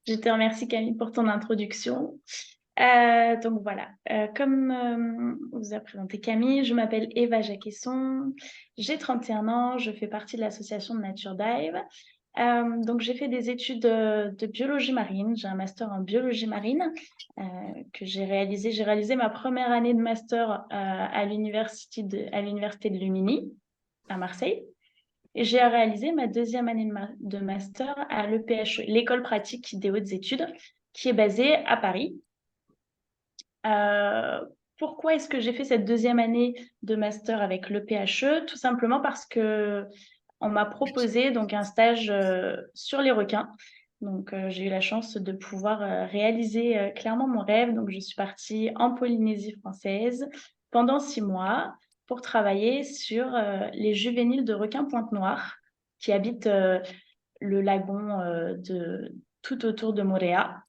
Je te remercie Camille pour ton introduction. Donc voilà, comme vous a présenté Camille, je m'appelle Eva Jacquesson, j'ai 31 ans, je fais partie de l'association de Nature Dive. Donc j'ai fait des études de biologie marine, j'ai un master en biologie marine que j'ai réalisé. J'ai réalisé ma première année de master à l'université de Lumini à Marseille. Et j'ai réalisé ma deuxième année de master à l'EPHE, l'école pratique des hautes études, qui est basée à Paris. Euh, Pourquoi est-ce que j'ai fait cette deuxième année de master avec l'EPHE? Tout simplement parce que on m'a proposé donc un stage sur les requins. Donc j'ai eu la chance de pouvoir réaliser clairement mon rêve. Donc je suis partie en Polynésie française pendant 6 mois pour travailler sur les juvéniles de requins pointe-noire qui habitent le lagon tout autour de Moorea.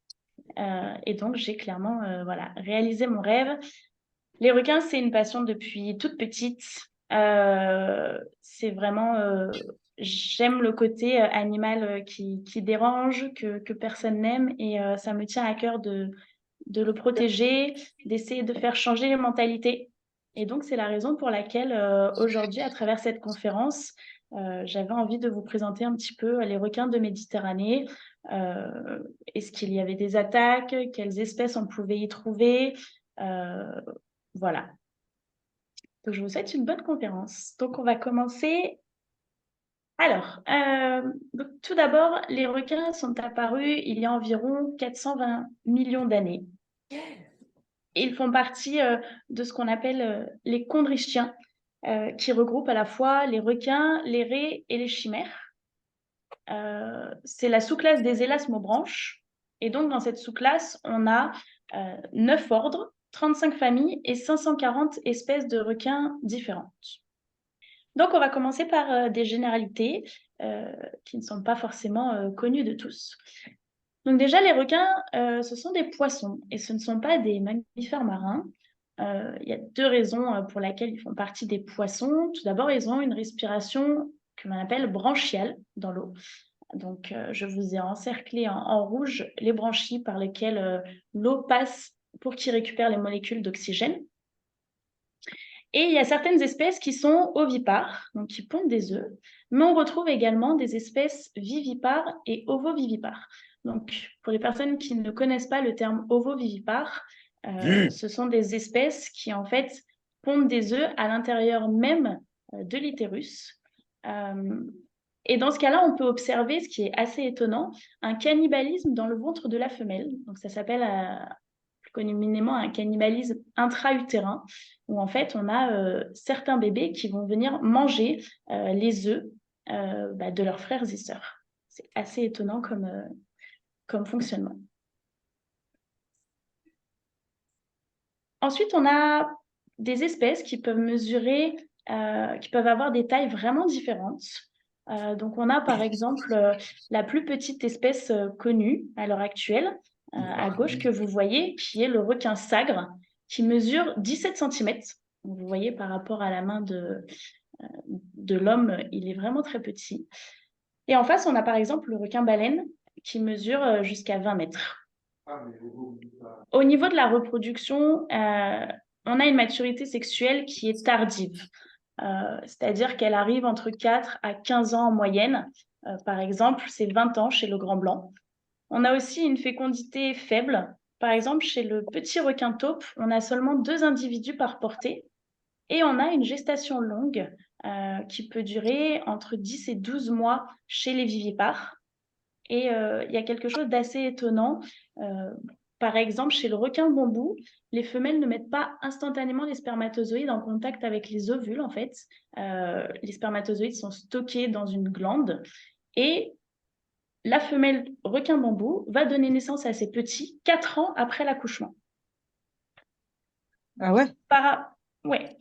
Et donc j'ai clairement voilà, réalisé mon rêve. Les requins, c'est une passion depuis toute petite. C'est vraiment, j'aime le côté animal qui dérange, que personne n'aime, et ça me tient à cœur de le protéger, d'essayer de faire changer les mentalités. Et donc, c'est la raison pour laquelle aujourd'hui, à travers cette conférence, j'avais envie de vous présenter un petit peu les requins de Méditerranée. Est-ce qu'il y avait des attaques? Quelles espèces on pouvait y trouver? Voilà. Donc, je vous souhaite une bonne conférence. Donc, on va commencer. Alors, donc, tout d'abord, les requins sont apparus il y a environ 420 millions d'années. Ils font partie de ce qu'on appelle les chondrichthiens, qui regroupent à la fois les requins, les raies et les chimères. C'est la sous-classe des élasmobranches. Et donc, dans cette sous-classe, on a 9 ordres, 35 familles et 540 espèces de requins différentes. Donc, on va commencer par des généralités qui ne sont pas forcément connues de tous. Donc déjà, les requins, ce sont des poissons et ce ne sont pas des mammifères marins. Il y a deux raisons pour lesquelles ils font partie des poissons. Tout d'abord, ils ont une respiration que l'on appelle branchiale dans l'eau. Donc, je vous ai encerclé en rouge les branchies par lesquelles l'eau passe pour qu'ils récupèrent les molécules d'oxygène. Et il y a certaines espèces qui sont ovipares, donc qui pondent des œufs, mais on retrouve également des espèces vivipares et ovovivipares. Donc, pour les personnes qui ne connaissent pas le terme ovovivipare, ce sont des espèces qui, en fait, pondent des œufs à l'intérieur même de l'utérus. Et dans ce cas-là, on peut observer, ce qui est assez étonnant, un cannibalisme dans le ventre de la femelle. Donc, ça s'appelle plus communément un cannibalisme intra-utérin, où en fait, on a certains bébés qui vont venir manger les œufs de leurs frères et sœurs. C'est assez étonnant comme fonctionnement. Ensuite, on a des espèces qui peuvent mesurer, qui peuvent avoir des tailles vraiment différentes. Donc, on a par exemple la plus petite espèce connue à l'heure actuelle, à gauche, que vous voyez, qui est le requin sagre, qui mesure 17 cm. Vous voyez, par rapport à la main de l'homme, il est vraiment très petit. Et en face, on a par exemple le requin baleine, qui mesure jusqu'à 20 mètres. Au niveau de la reproduction, on a une maturité sexuelle qui est tardive. C'est-à-dire qu'elle arrive entre 4 à 15 ans en moyenne. Par exemple, c'est 20 ans chez le grand blanc. On a aussi une fécondité faible. Par exemple, chez le petit requin taupe, on a seulement 2 individus par portée. Et on a une gestation longue qui peut durer entre 10 et 12 mois chez les vivipares. Et il y a quelque chose d'assez étonnant. Par exemple, chez le requin bambou, les femelles ne mettent pas instantanément les spermatozoïdes en contact avec les ovules, en fait. Les spermatozoïdes sont stockés dans une glande et la femelle requin bambou va donner naissance à ses petits 4 ans après l'accouchement. Ah ouais? Ouais,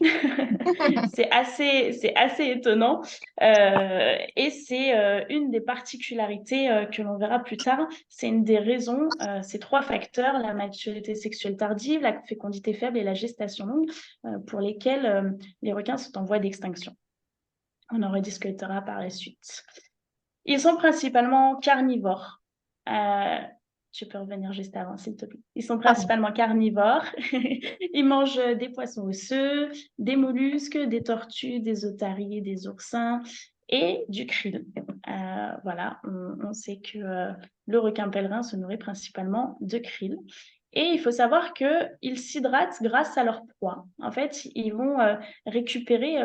c'est assez étonnant. Et c'est une des particularités que l'on verra plus tard. C'est une des raisons, ces 3 facteurs, la maturité sexuelle tardive, la fécondité faible et la gestation longue, pour lesquels les requins sont en voie d'extinction. On en rediscutera par la suite. Ils sont principalement carnivores. Tu peux revenir juste avant, s'il te plaît. Ils sont principalement carnivores. Ils mangent des poissons osseux, des mollusques, des tortues, des otaries, des oursins et du krill. Voilà, on sait que le requin pèlerin se nourrit principalement de krill. Et il faut savoir qu'ils s'hydratent grâce à leur proie. En fait, ils vont récupérer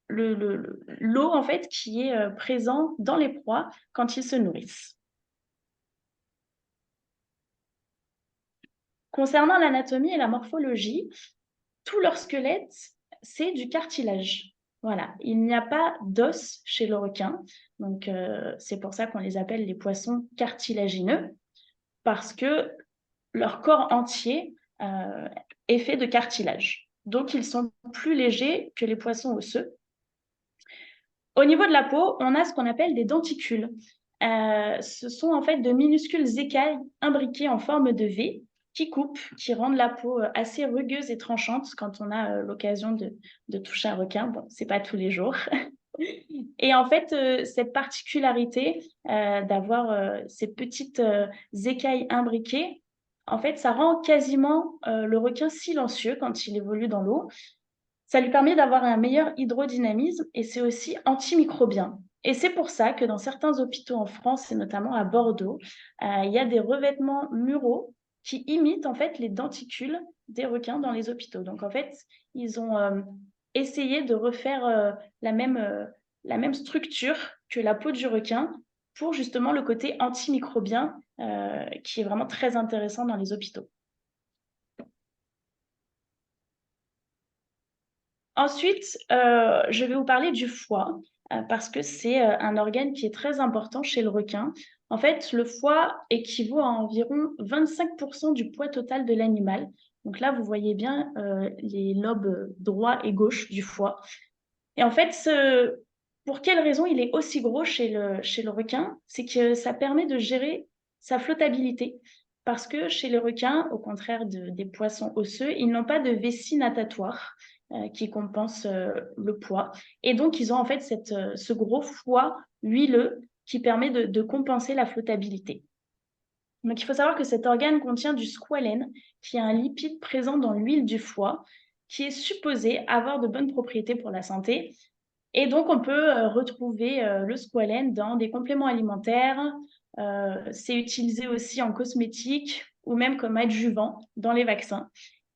l'eau en fait, qui est présent dans les proies quand ils se nourrissent. Concernant l'anatomie et la morphologie, tout leur squelette, c'est du cartilage. Voilà, il n'y a pas d'os chez le requin, donc c'est pour ça qu'on les appelle les poissons cartilagineux, parce que leur corps entier est fait de cartilage. Donc ils sont plus légers que les poissons osseux. Au niveau de la peau, on a ce qu'on appelle des denticules. Ce sont en fait de minuscules écailles imbriquées en forme de V qui coupent, qui rendent la peau assez rugueuse et tranchante quand on a l'occasion de toucher un requin. Bon, c'est pas tous les jours. Et en fait, cette particularité d'avoir ces petites écailles imbriquées, en fait, ça rend quasiment le requin silencieux quand il évolue dans l'eau. Ça lui permet d'avoir un meilleur hydrodynamisme et c'est aussi antimicrobien. Et c'est pour ça que dans certains hôpitaux en France et notamment à Bordeaux, il y a des revêtements muraux qui imitent en fait les denticules des requins dans les hôpitaux. Donc en fait, ils ont essayé de refaire la même structure que la peau du requin pour justement le côté antimicrobien qui est vraiment très intéressant dans les hôpitaux. Ensuite, je vais vous parler du foie, parce que c'est un organe qui est très important chez le requin. En fait, le foie équivaut à environ 25% du poids total de l'animal. Donc là, vous voyez bien les lobes droit et gauche du foie. Et en fait, pour quelle raison il est aussi gros chez le requin? C'est que ça permet de gérer sa flottabilité. Parce que chez les requins, au contraire des poissons osseux, ils n'ont pas de vessie natatoire qui compense le poids. Et donc, ils ont en fait ce gros foie huileux qui permet de compenser la flottabilité. Donc, il faut savoir que cet organe contient du squalène, qui est un lipide présent dans l'huile du foie, qui est supposé avoir de bonnes propriétés pour la santé. Et donc, on peut retrouver le squalène dans des compléments alimentaires. C'est utilisé aussi en cosmétique ou même comme adjuvant dans les vaccins.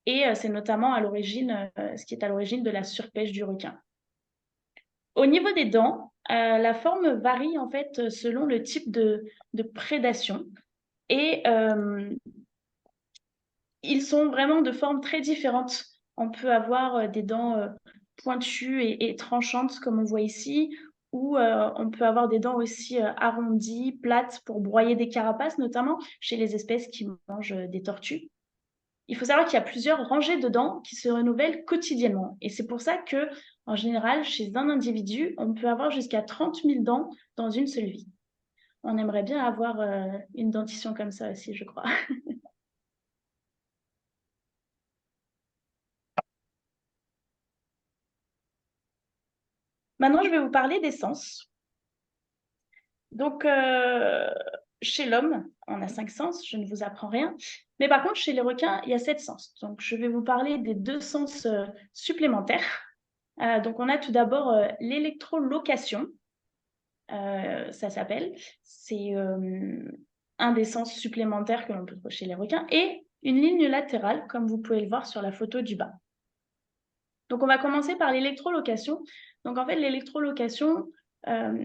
Et c'est notamment à l'origine, ce qui est à l'origine de la surpêche du requin. Au niveau des dents, la forme varie en fait selon le type de prédation. Et ils sont vraiment de formes très différentes. On peut avoir des dents pointues et tranchantes, comme on voit ici, ou on peut avoir des dents aussi arrondies, plates, pour broyer des carapaces, notamment chez les espèces qui mangent des tortues. Il faut savoir qu'il y a plusieurs rangées de dents qui se renouvellent quotidiennement. Et c'est pour ça que, en général, chez un individu, on peut avoir jusqu'à 30 000 dents dans une seule vie. On aimerait bien avoir une dentition comme ça aussi, je crois. Maintenant, je vais vous parler des sens. Donc, chez l'homme, on a 5 sens, je ne vous apprends rien. Mais par contre, chez les requins, il y a 7 sens. Donc, je vais vous parler des 2 sens supplémentaires. Donc, on a tout d'abord l'électrolocation, ça s'appelle. C'est un des sens supplémentaires que l'on peut trouver chez les requins. Et une ligne latérale, comme vous pouvez le voir sur la photo du bas. Donc, on va commencer par l'électrolocation. Donc, en fait, l'électrolocation,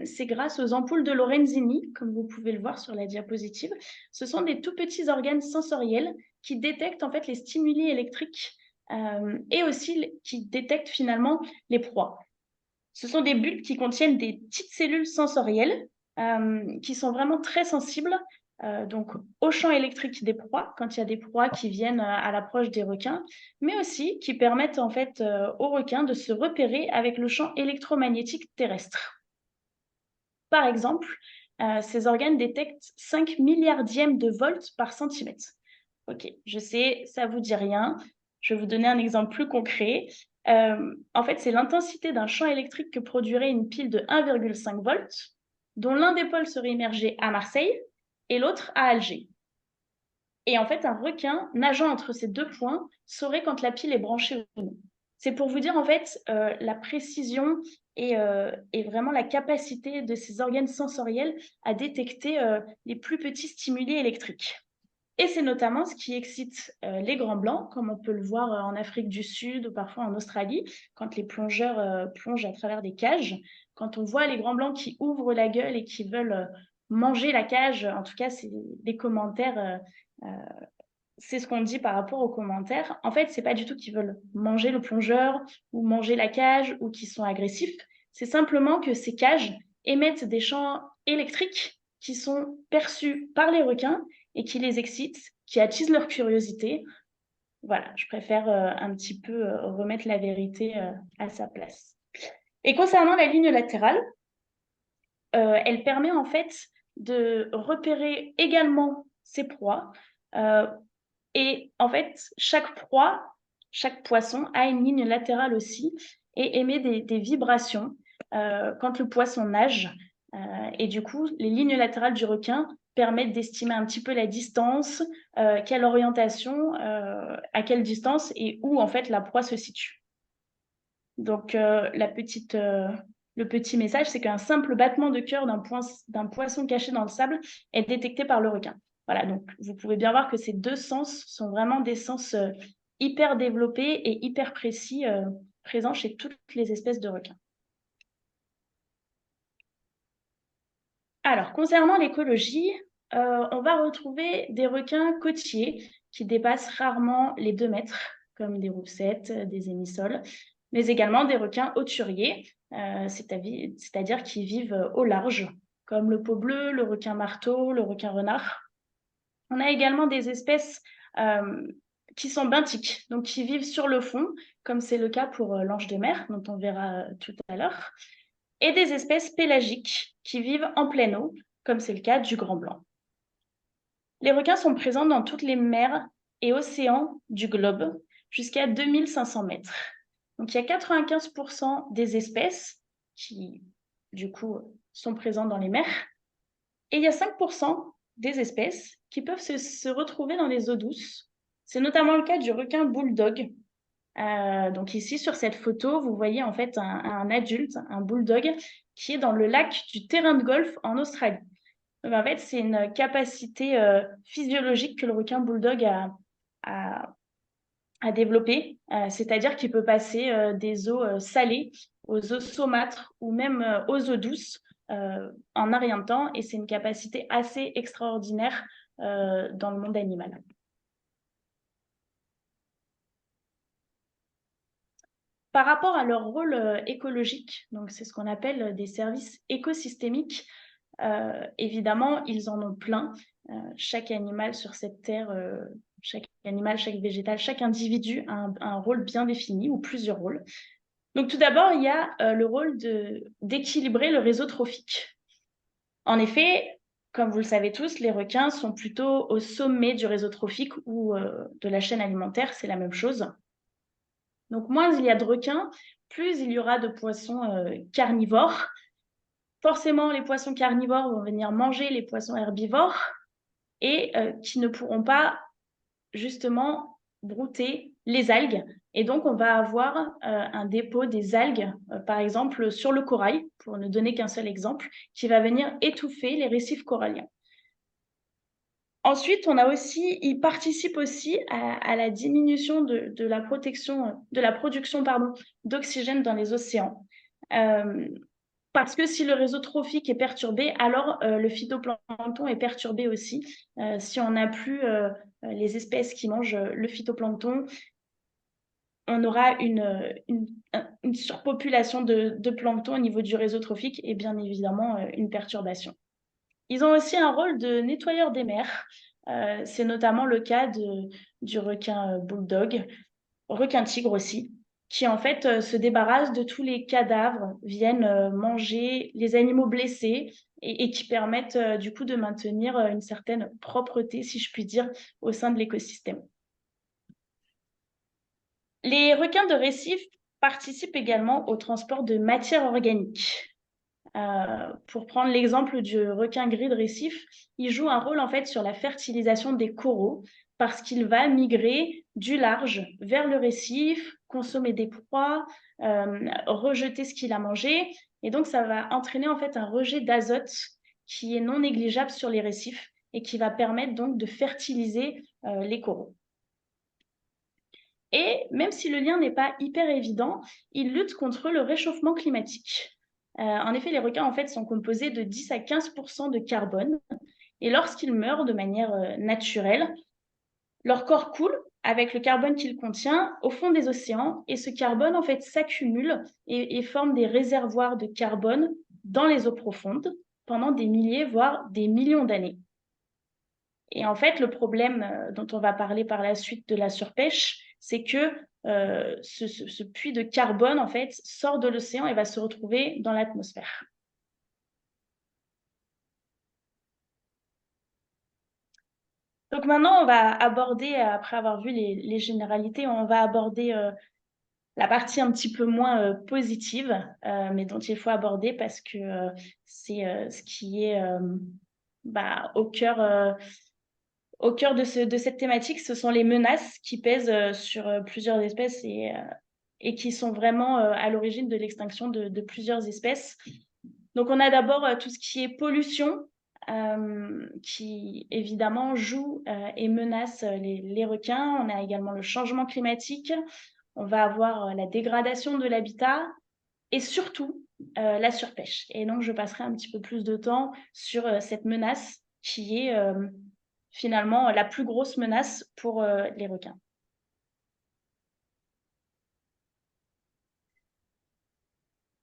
c'est grâce aux ampoules de Lorenzini, comme vous pouvez le voir sur la diapositive. Ce sont des tout petits organes sensoriels qui détectent en fait les stimuli électriques et aussi qui détectent finalement les proies. Ce sont des bulbes qui contiennent des petites cellules sensorielles qui sont vraiment très sensibles donc au champ électrique des proies, quand il y a des proies qui viennent à l'approche des requins, mais aussi qui permettent en fait aux requins de se repérer avec le champ électromagnétique terrestre. Par exemple, ces organes détectent 5 milliardièmes de volts par centimètre. Ok, je sais, ça vous dit rien. Je vais vous donner un exemple plus concret. En fait, c'est l'intensité d'un champ électrique que produirait une pile de 1,5 volts, dont l'un des pôles serait immergé à Marseille et l'autre à Alger. Et en fait, un requin nageant entre ces deux points saurait quand la pile est branchée ou non. C'est pour vous dire en fait la précision et vraiment la capacité de ces organes sensoriels à détecter les plus petits stimuli électriques. Et c'est notamment ce qui excite les grands blancs, comme on peut le voir en Afrique du Sud ou parfois en Australie, quand les plongeurs plongent à travers des cages. Quand on voit les grands blancs qui ouvrent la gueule et qui veulent manger la cage, en tout cas, c'est des commentaires, c'est ce qu'on dit par rapport aux commentaires. En fait, c'est pas du tout qu'ils veulent manger le plongeur ou manger la cage ou qu'ils sont agressifs. C'est simplement que ces cages émettent des champs électriques qui sont perçus par les requins et qui les excitent, qui attisent leur curiosité. Voilà, je préfère un petit peu remettre la vérité à sa place. Et concernant la ligne latérale, elle permet en fait de repérer également ses proies. Et en fait, chaque proie, chaque poisson a une ligne latérale aussi et émet des vibrations quand le poisson nage. Et du coup, les lignes latérales du requin permettent d'estimer un petit peu la distance, quelle orientation, à quelle distance et où en fait la proie se situe. Donc le petit message, c'est qu'un simple battement de cœur d'un poisson caché dans le sable est détecté par le requin. Voilà, donc vous pouvez bien voir que ces deux sens sont vraiment des sens hyper développés et hyper précis présents chez toutes les espèces de requins. Alors, concernant l'écologie, on va retrouver des requins côtiers qui dépassent rarement les 2 mètres, comme des roussettes, des émissoles, mais également des requins hauturiers, c'est-à-dire qui vivent au large, comme le peau bleu, le requin marteau, le requin renard. On a également des espèces qui sont benthiques, donc qui vivent sur le fond, comme c'est le cas pour l'ange de mer, dont on verra tout à l'heure, et des espèces pélagiques qui vivent en pleine eau, comme c'est le cas du grand blanc. Les requins sont présents dans toutes les mers et océans du globe, jusqu'à 2500 mètres. Donc il y a 95% des espèces qui, du coup, sont présentes dans les mers, et il y a 5% des espèces qui peuvent se retrouver dans les eaux douces. C'est notamment le cas du requin bulldog. Donc ici, sur cette photo, vous voyez en fait un adulte, un bulldog, qui est dans le lac du terrain de golf en Australie. Donc, en fait, c'est une capacité physiologique que le requin bulldog a développée, c'est-à-dire qu'il peut passer des eaux salées aux eaux saumâtres ou même aux eaux douces en un rien de temps, et c'est une capacité assez extraordinaire dans le monde animal. Par rapport à leur rôle écologique, donc c'est ce qu'on appelle des services écosystémiques, évidemment, ils en ont plein. Chaque animal sur cette terre, chaque animal, chaque végétal, chaque individu a un rôle bien défini ou plusieurs rôles. Donc tout d'abord, il y a le rôle d'équilibrer le réseau trophique. En effet, comme vous le savez tous, les requins sont plutôt au sommet du réseau trophique ou de la chaîne alimentaire, c'est la même chose. Donc moins il y a de requins, plus il y aura de poissons carnivores. Forcément, les poissons carnivores vont venir manger les poissons herbivores et qui ne pourront pas justement brouter les algues. Et donc, on va avoir un dépôt des algues, par exemple, sur le corail, pour ne donner qu'un seul exemple, qui va venir étouffer les récifs coralliens. Ensuite, ils participent aussi à la diminution de la production d'oxygène dans les océans. Parce que si le réseau trophique est perturbé, alors le phytoplancton est perturbé aussi. Si on n'a plus les espèces qui mangent le phytoplancton, on aura une surpopulation de plancton au niveau du réseau trophique et bien évidemment une perturbation. Ils ont aussi un rôle de nettoyeur des mers. C'est notamment le cas du requin bulldog, requin tigre aussi, qui en fait se débarrassent de tous les cadavres, viennent manger les animaux blessés et qui permettent du coup de maintenir une certaine propreté, si je puis dire, au sein de l'écosystème. Les requins de récif participent également au transport de matières organiques. Pour prendre l'exemple du requin gris de récif, il joue un rôle en fait sur la fertilisation des coraux parce qu'il va migrer du large vers le récif, consommer des proies, rejeter ce qu'il a mangé, et donc ça va entraîner en fait un rejet d'azote qui est non négligeable sur les récifs et qui va permettre donc de fertiliser les coraux. Et même si le lien n'est pas hyper évident, il lutte contre le réchauffement climatique. En effet, les requins en fait, sont composés de 10 à 15% de carbone. Et lorsqu'ils meurent de manière naturelle, leur corps coule avec le carbone qu'il contient au fond des océans. Et ce carbone en fait, s'accumule et forme des réservoirs de carbone dans les eaux profondes pendant des milliers, voire des millions d'années. Et en fait, le problème dont on va parler par la suite de la surpêche, c'est que ce puits de carbone, en fait, sort de l'océan et va se retrouver dans l'atmosphère. Donc maintenant, on va aborder, après avoir vu les généralités, on va aborder la partie un petit peu moins positive, mais dont il faut aborder parce que c'est ce qui est au cœur de cette thématique, ce sont les menaces qui pèsent sur plusieurs espèces et qui sont vraiment à l'origine de l'extinction de plusieurs espèces. Donc, on a d'abord tout ce qui est pollution, qui évidemment joue et menace les requins. On a également le changement climatique. On va avoir la dégradation de l'habitat et surtout la surpêche. Et donc, je passerai un petit peu plus de temps sur cette menace qui est finalement la plus grosse menace pour les requins.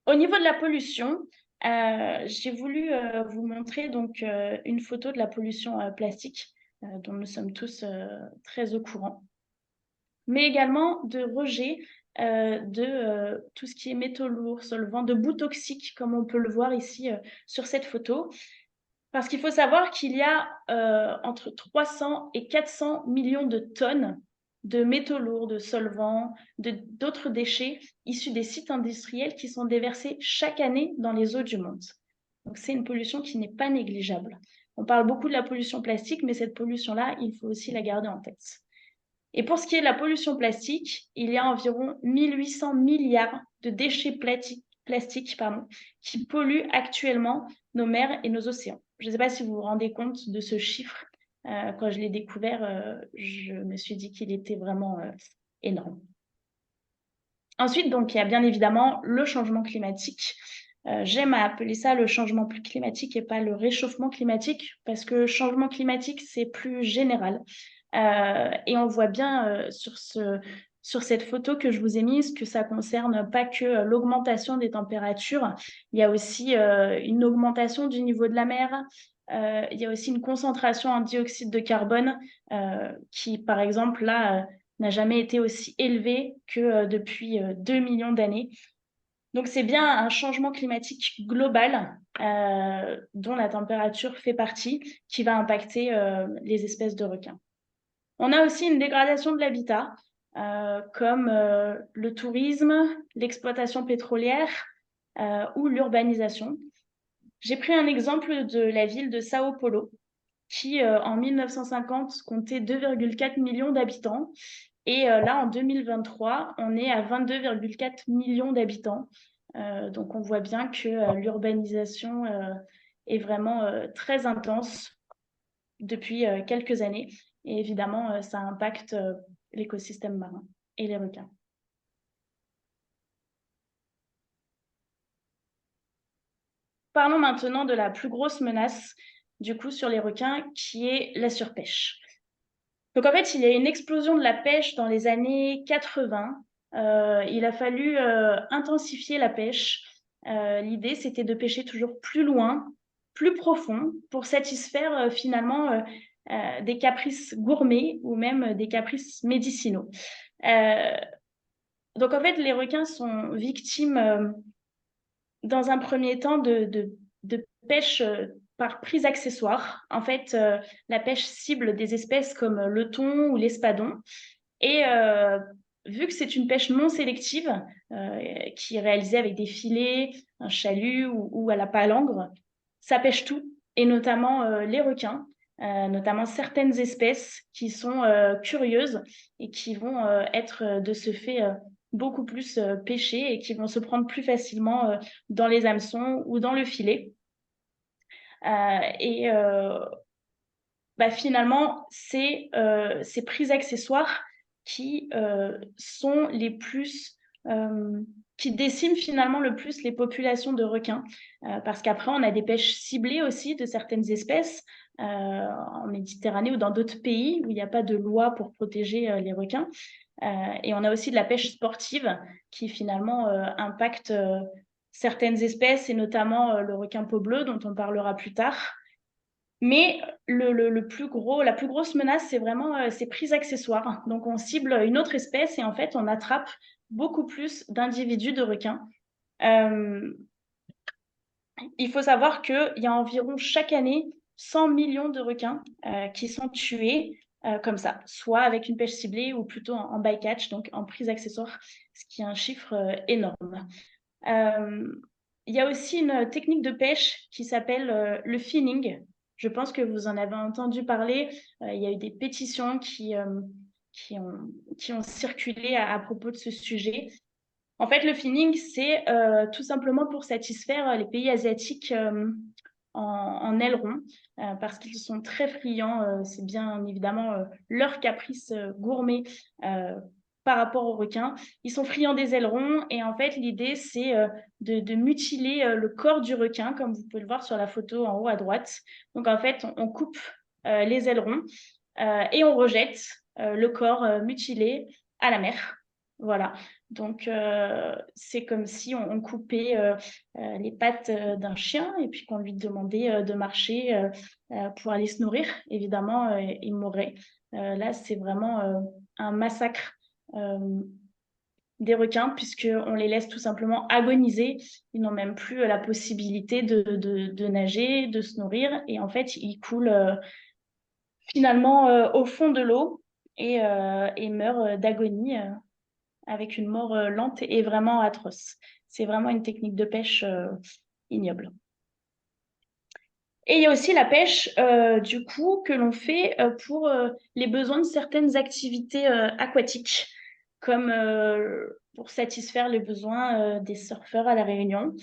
Au niveau de la pollution, j'ai voulu vous montrer donc une photo de la pollution plastique dont nous sommes tous très au courant, mais également de rejet de tout ce qui est métaux lourds, solvants, de boues toxiques, comme on peut le voir ici sur cette photo. Parce qu'il faut savoir qu'il y a entre 300 et 400 millions de tonnes de métaux lourds, de solvants, d'autres déchets issus des sites industriels qui sont déversés chaque année dans les eaux du monde. Donc c'est une pollution qui n'est pas négligeable. On parle beaucoup de la pollution plastique, mais cette pollution-là, il faut aussi la garder en tête. Et pour ce qui est de la pollution plastique, il y a environ 1800 milliards de déchets plastiques qui polluent actuellement nos mers et nos océans. Je ne sais pas si vous vous rendez compte de ce chiffre. Quand je l'ai découvert, je me suis dit qu'il était vraiment énorme. Ensuite, donc, il y a bien évidemment le changement climatique. J'aime à appeler ça le changement climatique et pas le réchauffement climatique, parce que changement climatique, c'est plus général. Et on voit bien sur cette photo que je vous ai mise que ça concerne pas que l'augmentation des températures, il y a aussi une augmentation du niveau de la mer, il y a aussi une concentration en dioxyde de carbone qui, par exemple, là, n'a jamais été aussi élevée que depuis 2 millions d'années. Donc, c'est bien un changement climatique global dont la température fait partie qui va impacter les espèces de requins. On a aussi une dégradation de l'habitat, comme le tourisme, l'exploitation pétrolière ou l'urbanisation. J'ai pris un exemple de la ville de Sao Paulo, qui en 1950 comptait 2,4 millions d'habitants. Et là, en 2023, on est à 22,4 millions d'habitants. Donc, on voit bien que l'urbanisation est vraiment très intense depuis quelques années. Et évidemment, ça impacte l'écosystème marin et les requins. Parlons maintenant de la plus grosse menace, du coup, sur les requins, qui est la surpêche. Donc, en fait, il y a une explosion de la pêche dans les années 80. Il a fallu intensifier la pêche. L'idée, c'était de pêcher toujours plus loin, plus profond, pour satisfaire finalement des caprices gourmets ou même des caprices médicinaux. Donc, en fait, les requins sont victimes, dans un premier temps, de pêche par prise accessoire. En fait, la pêche cible des espèces comme le thon ou l'espadon. Et vu que c'est une pêche non sélective, qui est réalisée avec des filets, un chalut ou à la palangre, ça pêche tout, et notamment les requins, notamment certaines espèces qui sont curieuses et qui vont être de ce fait beaucoup plus pêchées et qui vont se prendre plus facilement dans les hameçons ou dans le filet. Et finalement, c'est ces prises accessoires qui sont les plus qui déciment finalement le plus les populations de requins. Parce qu'après, on a des pêches ciblées aussi de certaines espèces en Méditerranée ou dans d'autres pays où il n'y a pas de loi pour protéger les requins. Et on a aussi de la pêche sportive qui finalement impacte certaines espèces et notamment le requin peau bleue dont on parlera plus tard. Mais la plus grosse menace, c'est vraiment ces prises accessoires. Donc, on cible une autre espèce et en fait, on attrape beaucoup plus d'individus de requins. Il faut savoir qu'il y a environ chaque année 100 millions de requins qui sont tués comme ça, soit avec une pêche ciblée ou plutôt en bycatch, donc en prise accessoire, ce qui est un chiffre énorme. Il y a aussi une technique de pêche qui s'appelle le finning. Je pense que vous en avez entendu parler. Il y a eu des pétitions qui ont circulé à propos de ce sujet. En fait, le finning, c'est tout simplement pour satisfaire les pays asiatiques en aileron, parce qu'ils sont très friands. C'est bien évidemment leur caprice gourmet par rapport aux requins. Ils sont friands des ailerons et en fait, l'idée, c'est de mutiler le corps du requin, comme vous pouvez le voir sur la photo en haut à droite. Donc, en fait, on coupe les ailerons et on rejette le corps mutilé à la mer. Voilà. Donc, c'est comme si on coupait les pattes d'un chien et puis qu'on lui demandait de marcher pour aller se nourrir. Évidemment, il mourrait. Là, c'est vraiment un massacre des requins puisqu'on les laisse tout simplement agoniser. Ils n'ont même plus la possibilité de nager, de se nourrir. Et en fait, ils coulent finalement au fond de l'eau et meurent d'agonie avec une mort lente et vraiment atroce. C'est vraiment une technique de pêche ignoble. Et il y a aussi la pêche, du coup, que l'on fait pour les besoins de certaines activités aquatiques, comme pour satisfaire les besoins des surfeurs à La Réunion.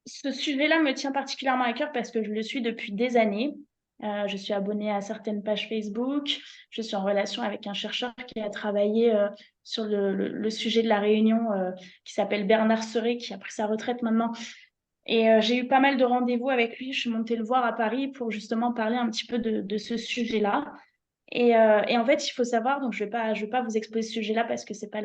Ce sujet-là me tient particulièrement à cœur parce que je le suis depuis des années. Je suis abonnée à certaines pages Facebook. Je suis en relation avec un chercheur qui a travaillé sur le sujet de la Réunion, qui s'appelle Bernard Serret, qui a pris sa retraite maintenant. Et j'ai eu pas mal de rendez-vous avec lui. Je suis montée le voir à Paris pour justement parler un petit peu de ce sujet-là. Et en fait, il faut savoir, donc je vais pas vous exposer ce sujet-là parce que c'est pas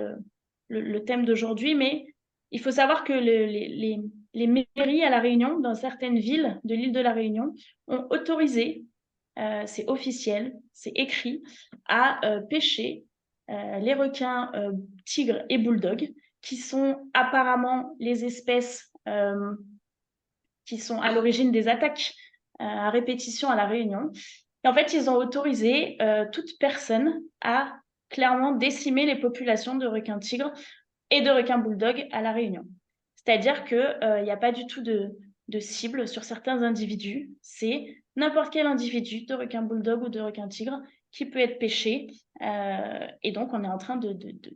le thème d'aujourd'hui, mais il faut savoir que les mairies à La Réunion, dans certaines villes de l'île de La Réunion, ont autorisé, c'est officiel, c'est écrit, à pêcher les requins tigres et bulldogs, qui sont apparemment les espèces qui sont à l'origine des attaques à répétition à La Réunion. Et en fait, ils ont autorisé toute personne à clairement décimer les populations de requins tigres et de requins bulldogs à La Réunion. C'est-à-dire qu'il n'y a pas du tout de cible sur certains individus. C'est n'importe quel individu de requin bulldog ou de requin tigre qui peut être pêché. Et donc, on est en train de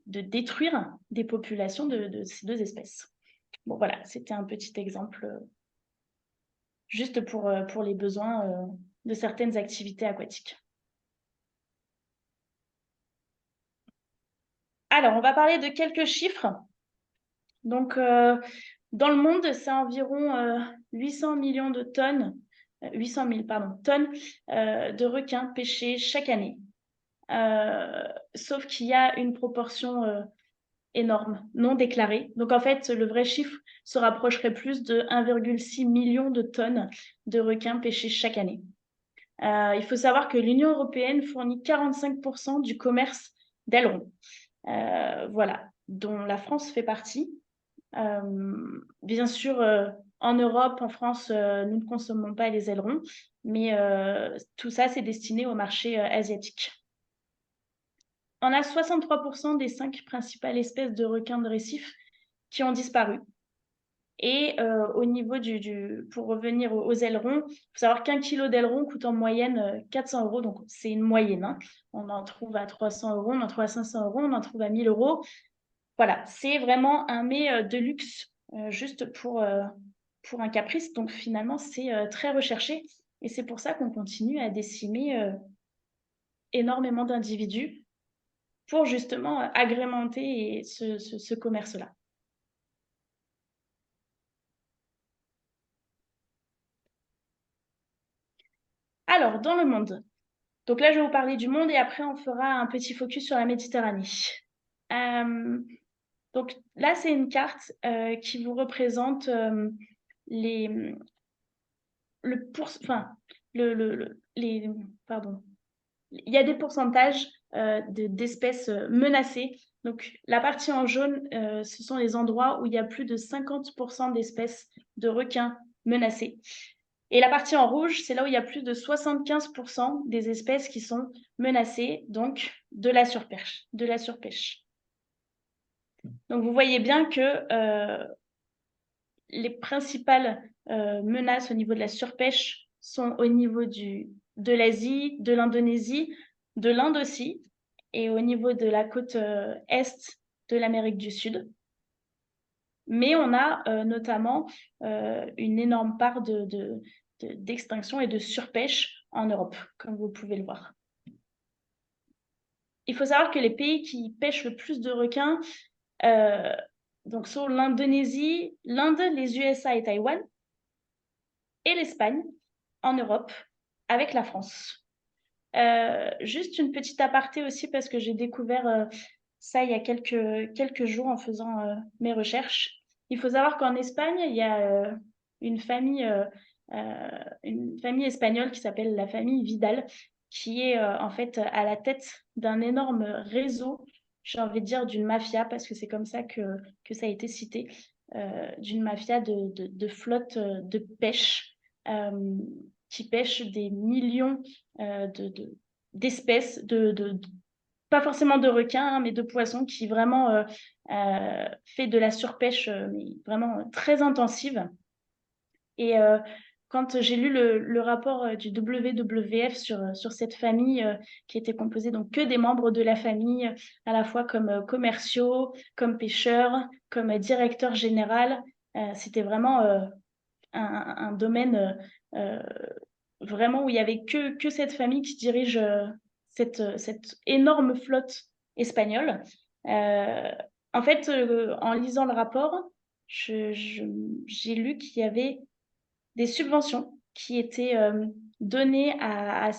détruire des populations de ces deux espèces. Bon, voilà, c'était un petit exemple juste pour les besoins de certaines activités aquatiques. Alors, on va parler de quelques chiffres. Donc, dans le monde, c'est environ 800 millions de tonnes, 800 000 pardon, tonnes de requins pêchés chaque année. Sauf qu'il y a une proportion énorme, non déclarée. Donc, en fait, le vrai chiffre se rapprocherait plus de 1,6 million de tonnes de requins pêchés chaque année. Il faut savoir que l'Union européenne fournit 45% du commerce d'ailerons, voilà, dont la France fait partie. Bien sûr, en Europe, en France, nous ne consommons pas les ailerons, mais tout ça, c'est destiné au marché asiatique. on a 63% des 5 principales espèces de requins de récif qui ont disparu. Et au niveau pour revenir aux ailerons, il faut savoir qu'un kilo d'aileron coûte en moyenne 400 €, donc c'est une moyenne, hein. On en trouve à 300 €, on en trouve à 500 €, on en trouve à 1000 €. Voilà, c'est vraiment un mets de luxe juste pour un caprice. Donc finalement, c'est très recherché. Et c'est pour ça qu'on continue à décimer énormément d'individus pour justement agrémenter ce commerce-là. Alors, dans le monde. Donc là, je vais vous parler du monde et après, on fera un petit focus sur la Méditerranée. Donc là, c'est une carte qui vous représente les, enfin, pardon. Il y a des pourcentages d'espèces menacées. Donc la partie en jaune, ce sont les endroits où il y a plus de 50% d'espèces de requins menacées. Et la partie en rouge, c'est là où il y a plus de 75% des espèces qui sont menacées, donc de la surpêche. Donc vous voyez bien que les principales menaces au niveau de la surpêche sont au niveau de l'Asie, de l'Indonésie, de l'Inde aussi, et au niveau de la côte est de l'Amérique du Sud. Mais on a notamment une énorme part d'extinction et de surpêche en Europe, comme vous pouvez le voir. Il faut savoir que les pays qui pêchent le plus de requins donc sont l'Indonésie, l'Inde, les USA et Taïwan, et l'Espagne en Europe, avec la France. Juste une petite aparté aussi, parce que j'ai découvert ça il y a quelques jours en faisant mes recherches. Il faut savoir qu'en Espagne, il y a une famille espagnole qui s'appelle la famille Vidal, qui est en fait à la tête d'un énorme réseau, j'ai envie de dire d'une mafia, parce que c'est comme ça que ça a été cité, d'une mafia de flotte de pêche qui pêche des millions d'espèces, pas forcément de requins, hein, mais de poissons, qui vraiment fait de la surpêche mais vraiment très intensive. Et quand j'ai lu le rapport du WWF sur cette famille qui était composée donc que des membres de la famille, à la fois comme commerciaux, comme pêcheurs, comme directeur général, c'était vraiment un domaine vraiment où il n'y avait que cette famille qui dirige cette énorme flotte espagnole. En fait, en lisant le rapport, j'ai lu qu'il y avait des subventions qui étaient données à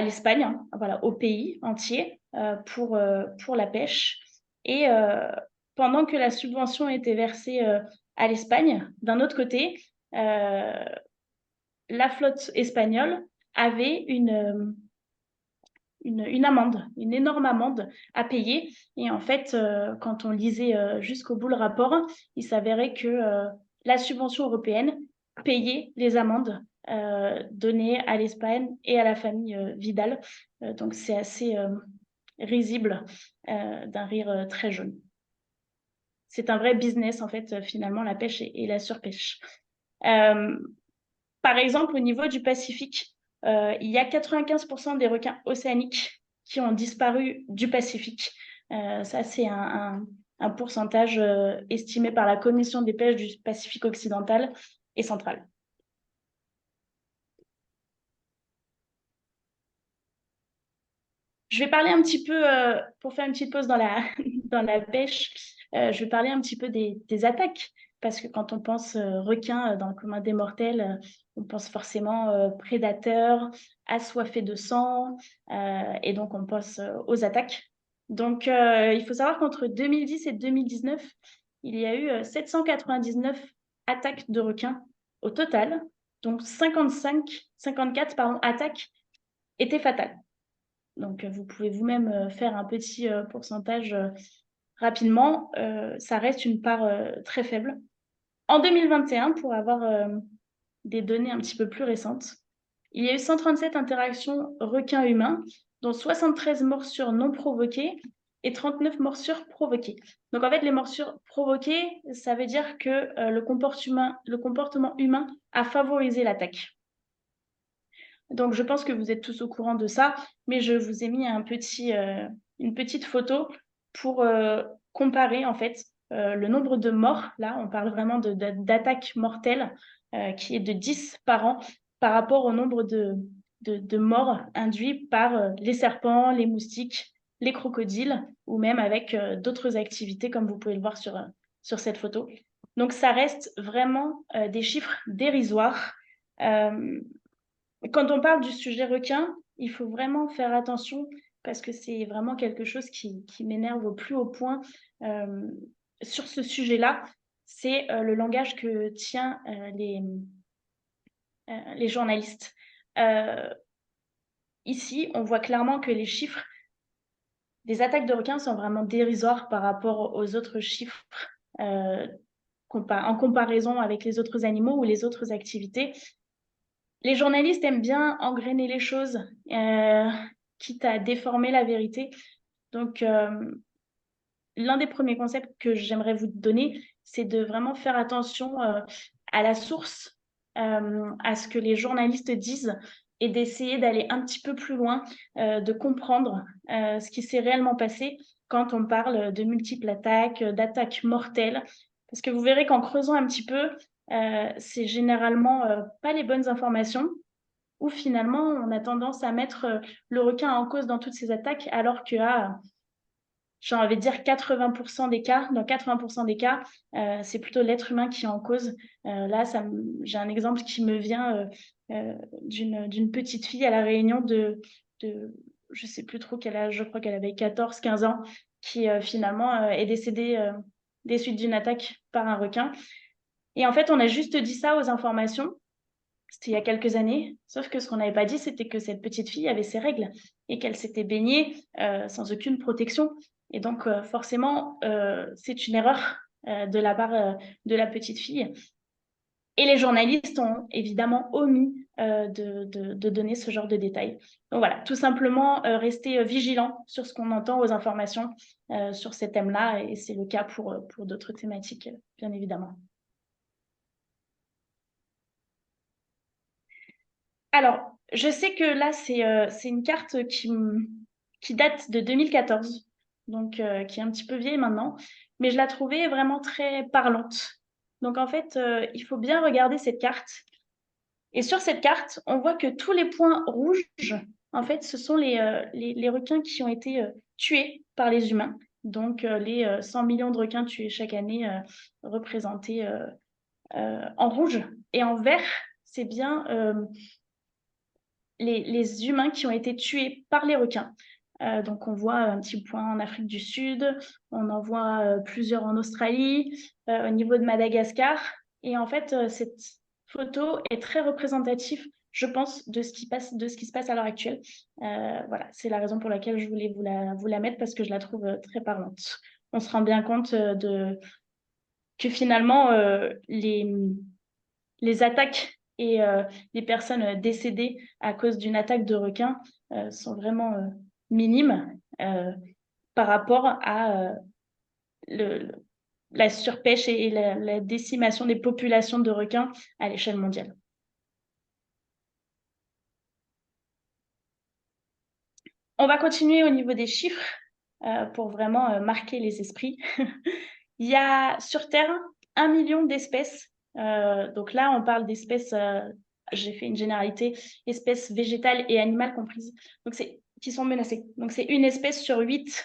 l'Espagne, hein, voilà, au pays entier, pour la pêche. Et pendant que la subvention était versée à l'Espagne, d'un autre côté, la flotte espagnole avait une amende, une énorme amende à payer. Et en fait, quand on lisait jusqu'au bout le rapport, il s'avérait que la subvention européenne payait les amendes données à l'Espagne et à la famille Vidal. Donc c'est assez risible d'un rire très jaune. C'est un vrai business, en fait, finalement, la pêche et la surpêche. Par exemple, au niveau du Pacifique, il y a 95% des requins océaniques qui ont disparu du Pacifique. Ça, c'est un pourcentage estimé par la Commission des pêches du Pacifique occidental et central. Je vais parler un petit peu, pour faire une petite pause dans la, dans la pêche, je vais parler un petit peu des attaques. Parce que quand on pense requin dans le commun des mortels, on pense forcément prédateur, assoiffé de sang, et donc on pense aux attaques. Donc il faut savoir qu'entre 2010 et 2019, il y a eu 799 attaques de requins au total, donc 54 attaques étaient fatales. Donc, vous pouvez vous-même faire un petit pourcentage rapidement. Ça reste une part très faible. En 2021, pour avoir des données un petit peu plus récentes, il y a eu 137 interactions requins-humains dont 73 morsures non provoquées et 39 morsures provoquées. Donc en fait, les morsures provoquées, ça veut dire que le comportement humain a favorisé l'attaque. Donc je pense que vous êtes tous au courant de ça, mais je vous ai mis une petite photo pour comparer en fait le nombre de morts. Là, on parle vraiment d'attaques mortelles qui est de 10 par an par rapport au nombre de morts induits par les serpents, les moustiques, les crocodiles ou même avec d'autres activités comme vous pouvez le voir sur cette photo. Donc ça reste vraiment des chiffres dérisoires. Euh, Quand on parle du sujet requin, il faut vraiment faire attention parce que c'est vraiment quelque chose qui m'énerve au plus haut point euh, sur ce sujet-là. C'est le langage que tiennent les journalistes. Euh, Ici, on voit clairement que les chiffres des attaques de requins sont vraiment dérisoires par rapport aux autres chiffres euh, en comparaison avec les autres animaux ou les autres activités. Les journalistes aiment bien engrainer les choses, quitte à déformer la vérité. Donc, l'un des premiers concepts que j'aimerais vous donner, c'est de vraiment faire attention à la source, à ce que les journalistes disent et d'essayer d'aller un petit peu plus loin, de comprendre ce qui s'est réellement passé quand on parle de multiples attaques, d'attaques mortelles. Parce que vous verrez qu'en creusant un petit peu, c'est généralement pas les bonnes informations où finalement on a tendance à mettre le requin en cause dans toutes ces attaques, alors que j'ai envie de dire 80% des cas, dans 80% des cas, c'est plutôt l'être humain qui est en cause. Là, j'ai un exemple qui me vient d'une petite fille à La Réunion je sais plus trop quel âge, je crois qu'elle avait 14-15 ans, qui finalement est décédée des suites d'une attaque par un requin. Et en fait, on a juste dit ça aux informations. C'était il y a quelques années, sauf que ce qu'on n'avait pas dit, c'était que cette petite fille avait ses règles et qu'elle s'était baignée sans aucune protection. Et donc, forcément, c'est une erreur de la part de la petite fille. Et les journalistes ont évidemment omis de donner ce genre de détails. Donc voilà, tout simplement rester vigilant sur ce qu'on entend aux informations sur ces thèmes-là, et c'est le cas pour d'autres thématiques, bien évidemment. Alors, je sais que là, c'est une carte qui date de 2014, donc qui est un petit peu vieille maintenant, mais je la trouvais vraiment très parlante. Donc en fait, il faut bien regarder cette carte. Et sur cette carte, on voit que tous les points rouges, en fait, ce sont les requins qui ont été tués par les humains. Donc les 100 millions de requins tués chaque année représentés en rouge. Et en vert, c'est bien les humains qui ont été tués par les requins. Donc on voit un petit point en Afrique du Sud, on en voit plusieurs en Australie, au niveau de Madagascar. Et en fait, cette photo est très représentative, je pense, de ce qui se passe à l'heure actuelle. Voilà, c'est la raison pour laquelle je voulais vous la mettre parce que je la trouve très parlante. On se rend bien compte que finalement, les attaques et les personnes décédées à cause d'une attaque de requin sont vraiment minimes par rapport à le, la surpêche et la décimation des populations de requins à l'échelle mondiale. On va continuer au niveau des chiffres pour vraiment marquer les esprits. Il y a sur Terre 1 million d'espèces. Donc là, on parle d'espèces, j'ai fait une généralité, espèces végétales et animales comprises, donc qui sont menacées. Donc c'est une espèce sur 8.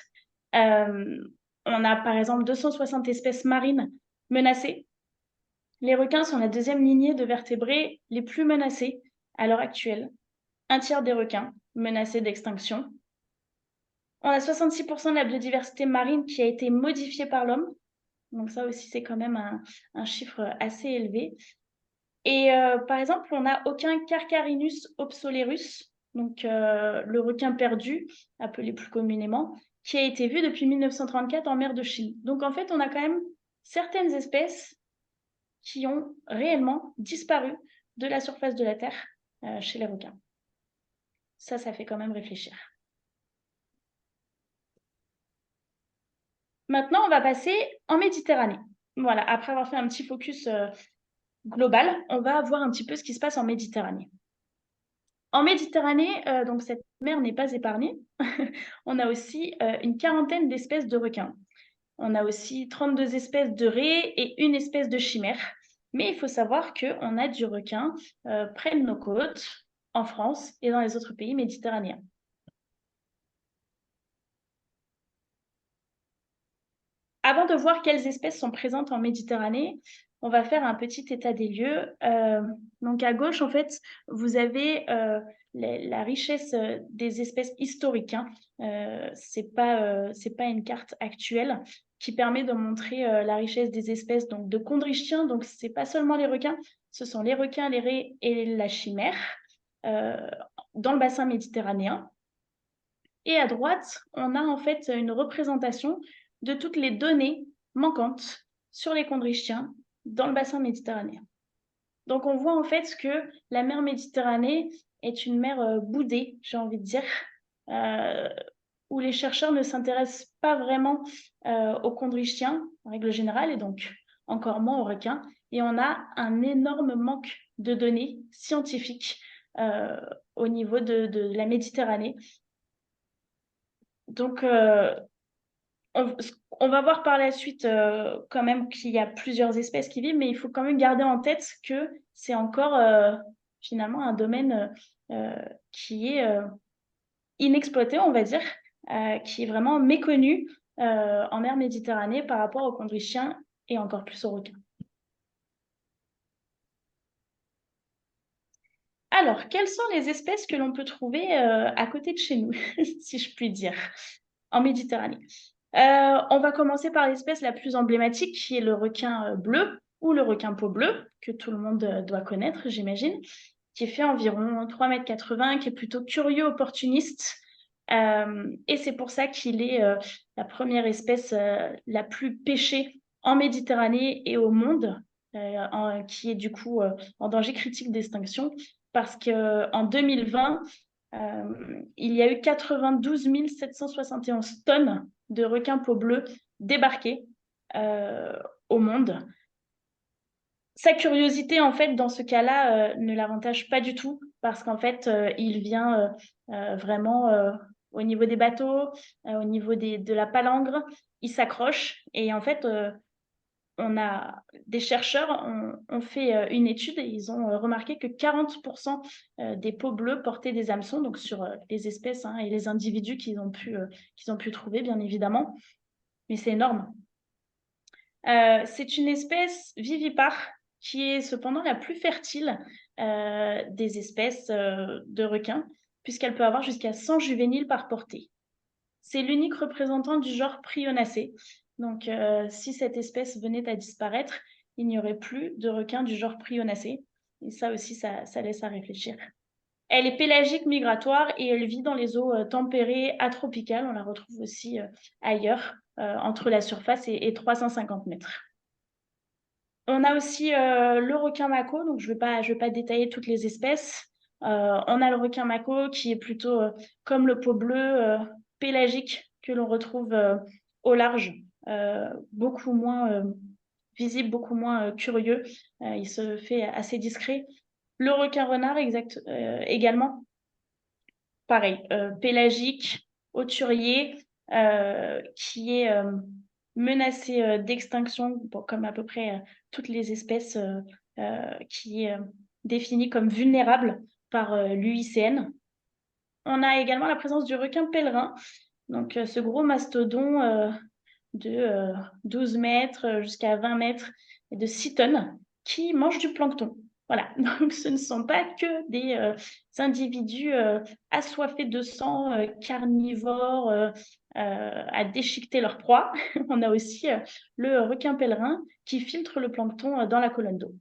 On a par exemple 260 espèces marines menacées. Les requins sont la deuxième lignée de vertébrés les plus menacés à l'heure actuelle. Un tiers des requins menacés d'extinction. On a 66% de la biodiversité marine qui a été modifiée par l'homme. Donc ça aussi, c'est quand même un chiffre assez élevé. Et par exemple, on n'a aucun Carcharinus obsolerus, donc le requin perdu, appelé plus communément, qui a été vu depuis 1934 en mer de Chine. Donc en fait, on a quand même certaines espèces qui ont réellement disparu de la surface de la Terre chez les requins. Ça fait quand même réfléchir. Maintenant, on va passer en Méditerranée. Voilà, après avoir fait un petit focus global, on va voir un petit peu ce qui se passe en Méditerranée. En Méditerranée, donc cette mer n'est pas épargnée. On a aussi une quarantaine d'espèces de requins. On a aussi 32 espèces de raies et une espèce de chimère. Mais il faut savoir qu'on a du requin près de nos côtes, en France et dans les autres pays méditerranéens. Avant de voir quelles espèces sont présentes en Méditerranée, on va faire un petit état des lieux. Donc à gauche, en fait, vous avez la richesse des espèces historiques. Hein. C'est pas une carte actuelle qui permet de montrer la richesse des espèces donc, de chondrichthyens. Donc c'est pas seulement les requins, ce sont les requins, les raies et la chimère euh, dans le bassin méditerranéen. Et à droite, on a en fait une représentation de toutes les données manquantes sur les chondrichthyens dans le bassin méditerranéen. Donc on voit en fait que la mer Méditerranée est une mer boudée, j'ai envie de dire, euh, où les chercheurs ne s'intéressent pas vraiment aux chondrichthyens en règle générale, et donc encore moins aux requins. Et on a un énorme manque de données scientifiques euh, au niveau de la Méditerranée. Donc, on, on va voir par la suite quand même qu'il y a plusieurs espèces qui vivent, mais il faut quand même garder en tête que c'est encore finalement un domaine qui est inexploité, on va dire, qui est vraiment méconnu en mer Méditerranée par rapport aux chondrichthyens et encore plus aux requins. Alors, quelles sont les espèces que l'on peut trouver à côté de chez nous, si je puis dire, en Méditerranée? On va commencer par l'espèce la plus emblématique, qui est le requin bleu ou le requin peau bleue, que tout le monde doit connaître, j'imagine, qui fait environ 3,80 m, qui est plutôt curieux, opportuniste. Et c'est pour ça qu'il est la première espèce la plus pêchée en Méditerranée et au monde, qui est du coup en danger critique d'extinction, parce qu'en 2020, il y a eu 92 771 tonnes de requins peau bleue débarqués au monde. Sa curiosité, en fait, dans ce cas-là, ne l'avantage pas du tout parce qu'en fait, il vient vraiment au niveau des bateaux, au niveau de la palangre, il s'accroche et en fait, on a des chercheurs ont fait une étude et ils ont remarqué que 40% des peaux bleues portaient des hameçons, donc sur les espèces hein, et les individus qu'ils ont pu trouver, bien évidemment. Mais c'est énorme. C'est une espèce vivipare qui est cependant la plus fertile des espèces de requins, puisqu'elle peut avoir jusqu'à 100 juvéniles par portée. C'est l'unique représentant du genre Prionacée. Donc, si cette espèce venait à disparaître, il n'y aurait plus de requins du genre Prionacée. Et ça aussi, ça laisse à réfléchir. Elle est pélagique migratoire et elle vit dans les eaux tempérées à tropicales. On la retrouve aussi ailleurs, entre la surface et 350 mètres. On a aussi le requin mako, donc je vais pas détailler toutes les espèces. On a le requin mako qui est plutôt comme le pot bleu pélagique que l'on retrouve au large, beaucoup moins visible, beaucoup moins curieux. Il se fait assez discret. Le requin renard également, pareil, pélagique, hauturier, qui est menacé d'extinction, bon, comme à peu près toutes les espèces qui est définie comme vulnérable par l'UICN. On a également la présence du requin pèlerin, donc ce gros mastodon de 12 mètres jusqu'à 20 mètres et de 6 tonnes qui mangent du plancton. Voilà, donc ce ne sont pas que des individus assoiffés de sang, carnivores, à déchiqueter leur proie. On a aussi le requin pèlerin qui filtre le plancton dans la colonne d'eau.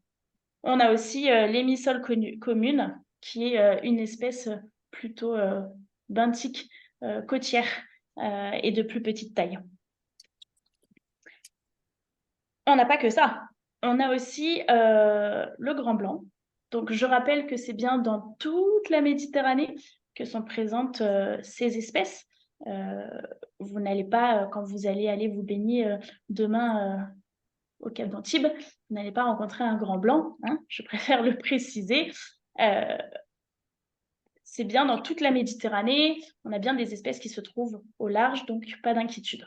On a aussi l'émissole commune, qui est une espèce plutôt benthique, côtière et de plus petite taille. On n'a pas que ça. On a aussi le grand blanc. Donc, je rappelle que c'est bien dans toute la Méditerranée que sont présentes ces espèces. vous n'allez pas, quand vous allez aller vous baigner demain au Cap d'Antibes, vous n'allez pas rencontrer un grand blanc, hein, je préfère le préciser. C'est bien dans toute la Méditerranée, on a bien des espèces qui se trouvent au large, donc pas d'inquiétude.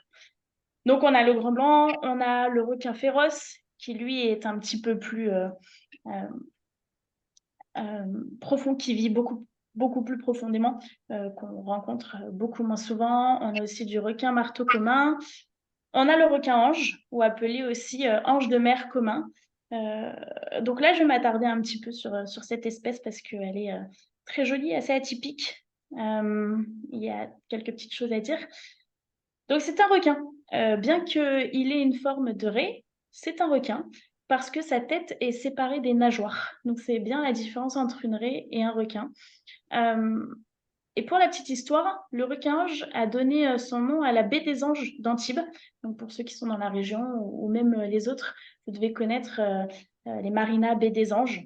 Donc on a le grand blanc, on a le requin féroce, qui lui est un petit peu plus profond, qui vit beaucoup plus profondément, qu'on rencontre beaucoup moins souvent. On a aussi du requin marteau commun. On a le requin-ange, ou appelé aussi ange de mer commun. Donc là, je vais m'attarder un petit peu sur cette espèce parce qu'elle est très jolie, assez atypique. Il y a quelques petites choses à dire. Donc c'est un requin. Bien qu'il ait une forme de raie, c'est un requin parce que sa tête est séparée des nageoires. Donc c'est bien la différence entre une raie et un requin. Et pour la petite histoire, le requin-ange a donné son nom à la baie des Anges d'Antibes. Donc pour ceux qui sont dans la région ou même les autres, vous devez connaître les marinas baie des Anges.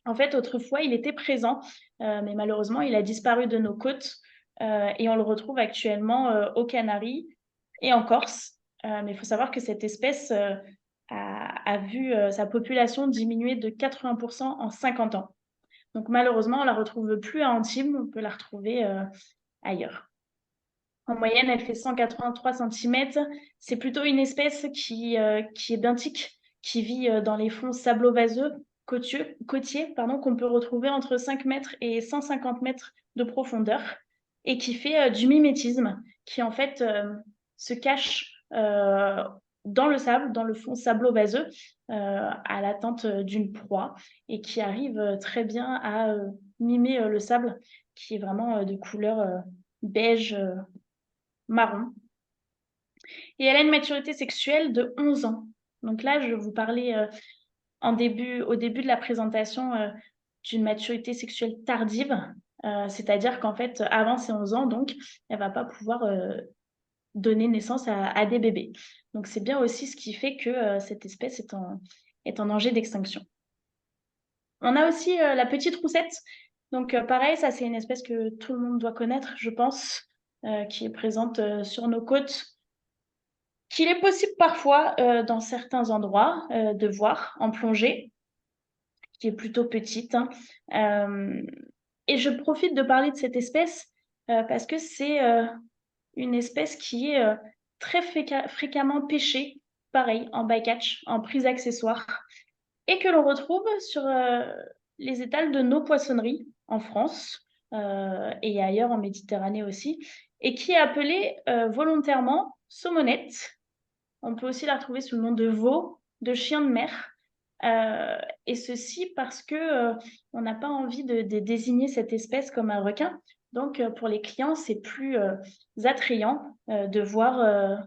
En fait, autrefois, il était présent, mais malheureusement, il a disparu de nos côtes et on le retrouve actuellement aux Canaries et en Corse. Mais il faut savoir que cette espèce a vu sa population diminuer de 80% en 50 ans. Donc malheureusement, on ne la retrouve plus à Antibes, on peut la retrouver ailleurs. En moyenne, elle fait 183 cm. C'est plutôt une espèce qui est benthique, qui vit dans les fonds sablo-vaseux côtiers, qu'on peut retrouver entre 5 mètres et 150 mètres de profondeur et qui fait du mimétisme, qui en fait se cache dans le sable, dans le fond sablo-vaseux, à l'attente d'une proie et qui arrive très bien à mimer le sable, qui est vraiment de couleur beige, marron. Et elle a une maturité sexuelle de 11 ans. Donc là, je vous parlais au début de la présentation d'une maturité sexuelle tardive, c'est-à-dire qu'en fait, avant ses 11 ans, donc, elle ne va pas pouvoir donner naissance à des bébés. Donc c'est bien aussi ce qui fait que cette espèce est en danger d'extinction. On a aussi la petite roussette. Donc pareil, ça c'est une espèce que tout le monde doit connaître, je pense, qui est présente sur nos côtes, qu'il est possible parfois dans certains endroits de voir en plongée, qui est plutôt petite, hein. Et je profite de parler de cette espèce parce que c'est une espèce qui est très fréquemment pêchée, pareil, en bycatch, en prise accessoire, et que l'on retrouve sur les étals de nos poissonneries en France et ailleurs en Méditerranée aussi, et qui est appelée volontairement saumonette. On peut aussi la retrouver sous le nom de veau, de chien de mer. Et ceci parce que on n'a pas envie de désigner cette espèce comme un requin. Donc, pour les clients, c'est plus attrayant de voir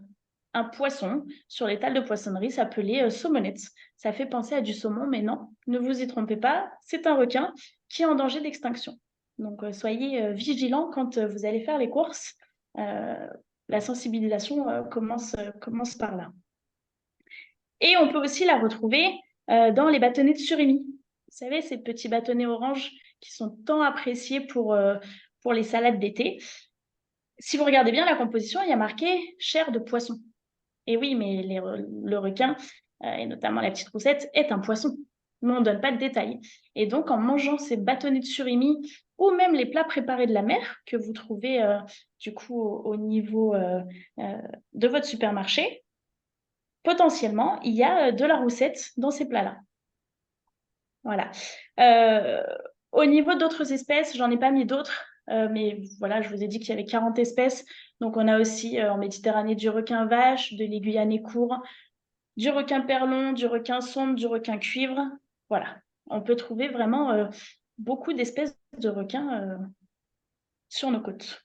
un poisson sur l'étal de poissonnerie s'appelait saumonette. Ça fait penser à du saumon, mais non, ne vous y trompez pas, c'est un requin qui est en danger d'extinction. Donc, soyez vigilants quand vous allez faire les courses. La sensibilisation commence par là. Et on peut aussi la retrouver dans les bâtonnets de surimi. Vous savez, ces petits bâtonnets orange qui sont tant appréciés pour les salades d'été. Si vous regardez bien la composition, il y a marqué chair de poisson. Et oui, mais le requin, et notamment la petite roussette, est un poisson. Mais on ne donne pas de détails. Et donc, en mangeant ces bâtonnets de surimi ou même les plats préparés de la mer que vous trouvez du coup au niveau de votre supermarché, potentiellement, il y a de la roussette dans ces plats-là. Voilà. Au niveau d'autres espèces, j'en ai pas mis d'autres, mais voilà, je vous ai dit qu'il y avait 40 espèces. Donc, on a aussi en Méditerranée du requin vache, de l'aiguillanais court, du requin perlon, du requin sombre, du requin cuivre. Voilà. On peut trouver vraiment beaucoup d'espèces de requins sur nos côtes.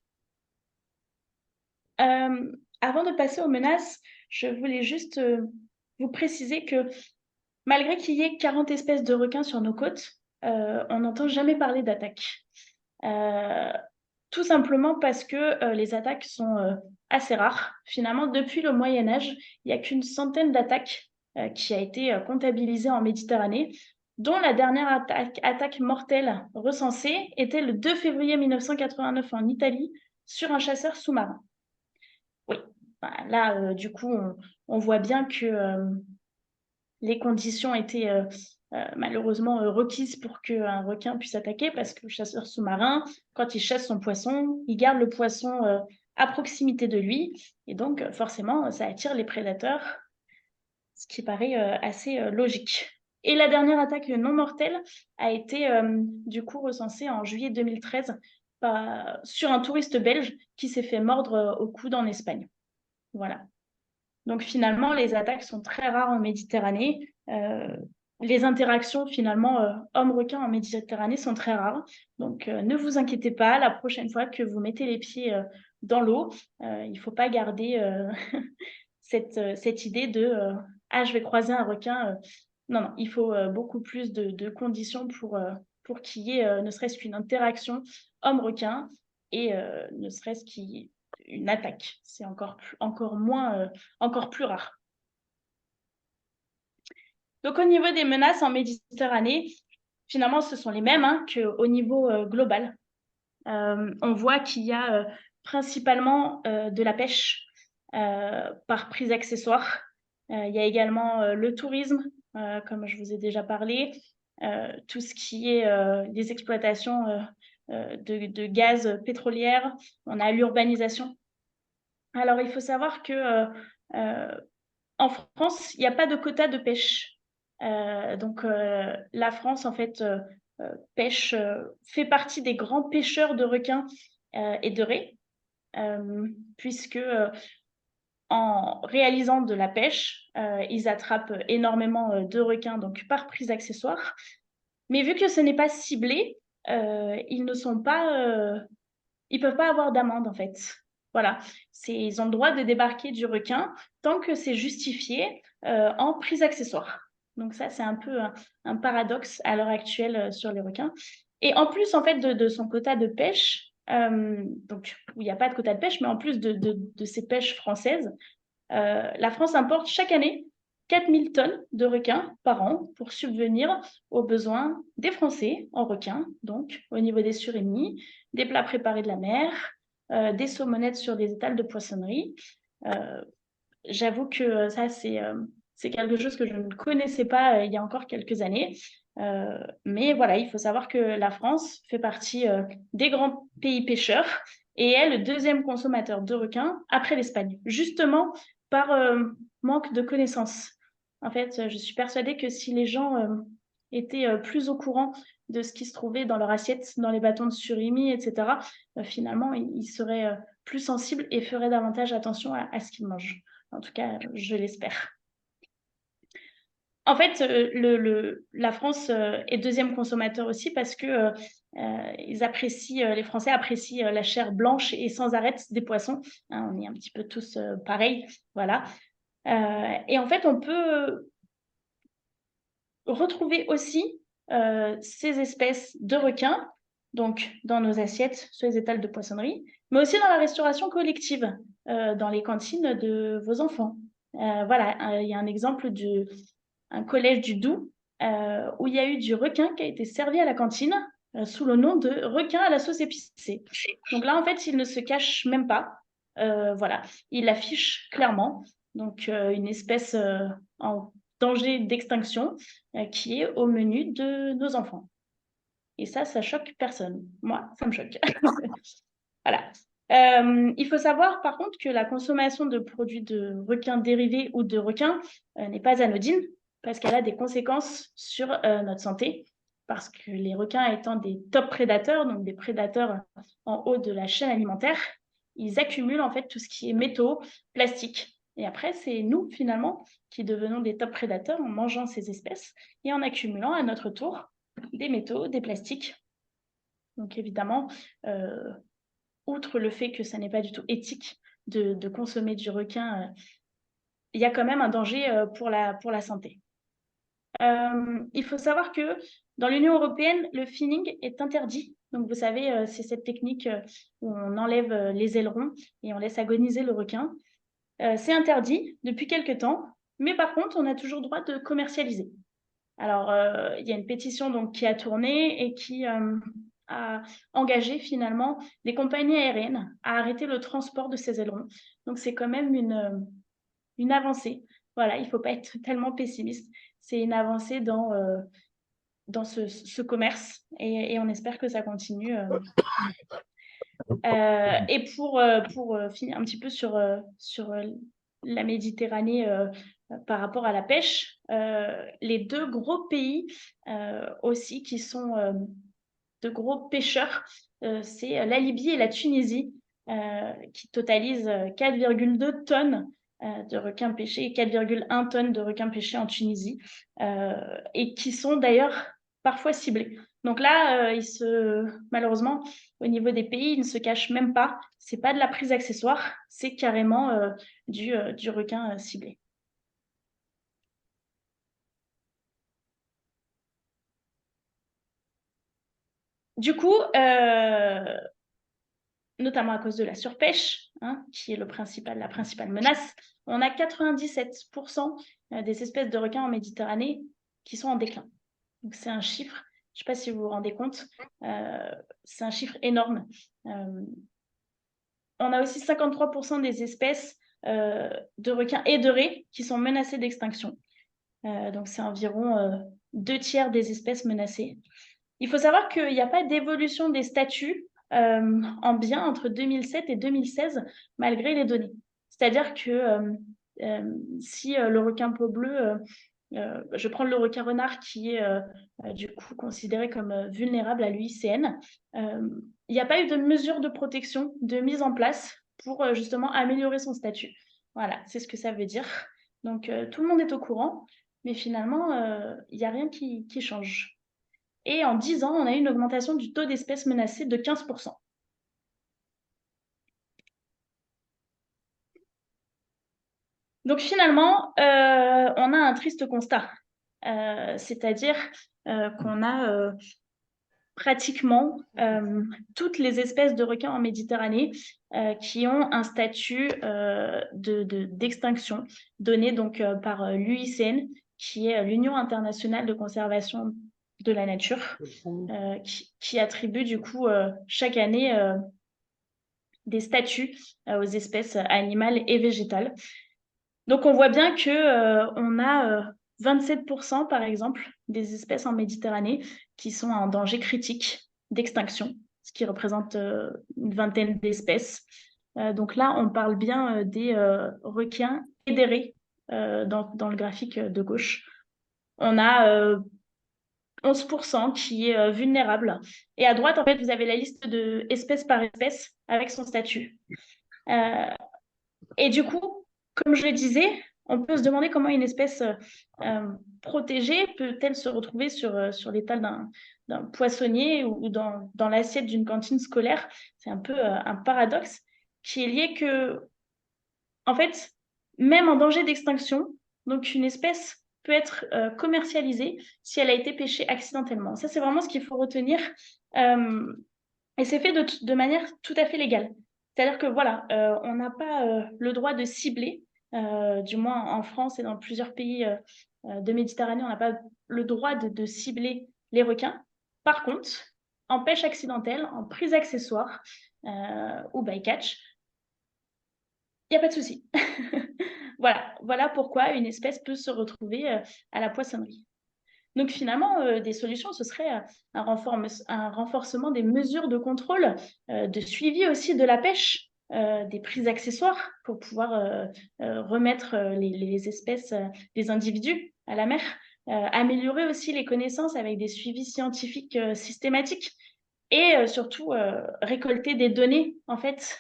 Avant de passer aux menaces, je voulais juste vous préciser que malgré qu'il y ait 40 espèces de requins sur nos côtes, on n'entend jamais parler d'attaques. Tout simplement parce que les attaques sont assez rares. Finalement, depuis le Moyen-Âge, il n'y a qu'une centaine d'attaques qui a été comptabilisée en Méditerranée, dont la dernière attaque mortelle recensée était le 2 février 1989 en Italie sur un chasseur sous-marin. Oui, là, du coup, on voit bien que les conditions étaient malheureusement requises pour qu'un requin puisse attaquer, parce que le chasseur sous-marin, quand il chasse son poisson, il garde le poisson à proximité de lui, et donc forcément, ça attire les prédateurs, ce qui paraît assez logique. Et la dernière attaque non mortelle a été du coup recensée en juillet 2013 sur un touriste belge qui s'est fait mordre au coude en Espagne. Voilà. Donc finalement, les attaques sont très rares en Méditerranée. Les interactions finalement homme-requin en Méditerranée sont très rares. Donc ne vous inquiétez pas, la prochaine fois que vous mettez les pieds dans l'eau, il ne faut pas garder cette idée de ah, je vais croiser un requin. Non, non, il faut beaucoup plus de conditions pour qu'il y ait ne serait-ce qu'une interaction homme-requin et ne serait-ce qu'une attaque. C'est encore plus rare. Donc, au niveau des menaces en Méditerranée, finalement, ce sont les mêmes qu'au niveau global. On voit qu'il y a principalement de la pêche par prise accessoire. Il y a également le tourisme, comme je vous ai déjà parlé, tout ce qui est des exploitations de gaz pétrolière. On a l'urbanisation. Alors, il faut savoir que en France, il n'y a pas de quota de pêche. Donc, la France, en fait, pêche, fait partie des grands pêcheurs de requins et de raies, puisque en réalisant de la pêche, ils attrapent énormément de requins donc par prise accessoire. Mais vu que ce n'est pas ciblé, ils ne sont pas, ils peuvent pas avoir d'amende en fait. Voilà, ils ont le droit de débarquer du requin tant que c'est justifié en prise accessoire. Donc ça, c'est un peu un paradoxe à l'heure actuelle sur les requins. Et en plus, en fait, de son quota de pêche, donc où il n'y a pas de quota de pêche, mais en plus de ces pêches françaises, la France importe chaque année 4000 tonnes de requins par an pour subvenir aux besoins des Français en requins, donc au niveau des surémis, des plats préparés de la mer, des saumonettes sur des étals de poissonnerie. J'avoue que ça, c'est quelque chose que je ne connaissais pas il y a encore quelques années. Mais voilà, il faut savoir que la France fait partie des grands pays pêcheurs et est le deuxième consommateur de requins après l'Espagne, justement par manque de connaissances. En fait, je suis persuadée que si les gens étaient plus au courant de ce qui se trouvait dans leur assiette, dans les bâtons de surimi, etc., finalement, ils seraient plus sensibles et feraient davantage attention à ce qu'ils mangent. En tout cas, je l'espère. En fait, la France est deuxième consommateur aussi parce que les Français apprécient la chair blanche et sans arrêt des poissons. Hein, on est un petit peu tous pareils, voilà. Et en fait, on peut retrouver aussi ces espèces de requins, donc dans nos assiettes, sur les étals de poissonnerie, mais aussi dans la restauration collective, dans les cantines de vos enfants. Voilà, il y a un exemple un collège du Doubs où il y a eu du requin qui a été servi à la cantine sous le nom de requin à la sauce épicée. Donc là, en fait, il ne se cache même pas. Voilà, il l'affiche clairement. Donc, une espèce en danger d'extinction qui est au menu de nos enfants. Et ça choque personne. Moi, ça me choque. Voilà. Il faut savoir par contre que la consommation de produits de requins dérivés ou de requins n'est pas anodine parce qu'elle a des conséquences sur notre santé. Parce que les requins étant des top prédateurs, donc des prédateurs en haut de la chaîne alimentaire, ils accumulent en fait tout ce qui est métaux, plastique. Et après, c'est nous finalement qui devenons des top prédateurs en mangeant ces espèces et en accumulant à notre tour des métaux, des plastiques. Donc évidemment, outre le fait que ça n'est pas du tout éthique de consommer du requin, il y a quand même un danger pour la santé. Il faut savoir que dans l'Union européenne, le finning est interdit. Donc, vous savez, c'est cette technique où on enlève les ailerons et on laisse agoniser le requin. C'est interdit depuis quelques temps, mais par contre, on a toujours le droit de commercialiser. Alors, il y a une pétition donc, qui a tourné et qui a engagé finalement des compagnies aériennes à arrêter le transport de ces ailerons. Donc, c'est quand même une avancée. Voilà, il ne faut pas être tellement pessimiste. C'est une avancée dans ce commerce et on espère que ça continue. Et pour finir un petit peu sur la Méditerranée par rapport à la pêche, les deux gros pays aussi qui sont de gros pêcheurs, c'est la Libye et la Tunisie, qui totalisent 4,2 tonnes de requins pêchés et 4,1 tonnes de requins pêchés en Tunisie, et qui sont d'ailleurs parfois ciblés. Donc là, malheureusement, au niveau des pays, ils ne se cachent même pas. C'est pas de la prise accessoire, c'est carrément du requin ciblé. Du coup, notamment à cause de la surpêche, hein, qui est la principale menace, on a 97% des espèces de requins en Méditerranée qui sont en déclin. Donc c'est un chiffre, je ne sais pas si vous vous rendez compte, c'est un chiffre énorme. On a aussi 53% des espèces de requins et de raies qui sont menacées d'extinction. Donc c'est environ 2 tiers des espèces menacées. Il faut savoir qu'il n'y a pas d'évolution des statuts en bien entre 2007 et 2016, malgré les données. C'est-à-dire que si le requin peau bleu, je prends le requin renard qui est du coup considéré comme vulnérable à l'UICN, il n'y a pas eu de mesure de protection de mise en place pour justement améliorer son statut. Voilà, c'est ce que ça veut dire. Donc tout le monde est au courant, mais finalement, il n'y a rien qui change. Et en 10 ans, on a eu une augmentation du taux d'espèces menacées de 15%. Donc finalement, on a un triste constat. C'est-à-dire qu'on a pratiquement toutes les espèces de requins en Méditerranée qui ont un statut d'extinction donné donc par l'UICN, qui est l'Union internationale de conservation de la nature, qui attribue du coup chaque année des statuts aux espèces animales et végétales. Donc on voit bien que on a 27% par exemple des espèces en Méditerranée qui sont en danger critique d'extinction, ce qui représente une vingtaine d'espèces. Donc là, on parle bien des requins et des raies dans le graphique de gauche. On a 11% qui est vulnérable. Et à droite, en fait, vous avez la liste de espèce par espèce avec son statut. Et du coup, comme je le disais, on peut se demander comment une espèce protégée peut-elle se retrouver sur l'étal d'un poissonnier ou dans l'assiette d'une cantine scolaire. C'est un peu un paradoxe qui est lié que, en fait, même en danger d'extinction, donc une espèce peut être commercialisée si elle a été pêchée accidentellement. Ça, c'est vraiment ce qu'il faut retenir. Et c'est fait de manière tout à fait légale. C'est-à-dire que voilà, on n'a pas le droit de cibler, du moins en France et dans plusieurs pays de Méditerranée, on n'a pas le droit de cibler les requins. Par contre, en pêche accidentelle, en prise accessoire ou bycatch, il n'y a pas de souci. Voilà pourquoi une espèce peut se retrouver à la poissonnerie. Donc finalement, des solutions, ce serait un renforcement des mesures de contrôle, de suivi aussi de la pêche, des prises accessoires pour pouvoir remettre les espèces, les individus à la mer, améliorer aussi les connaissances avec des suivis scientifiques systématiques et surtout récolter des données en fait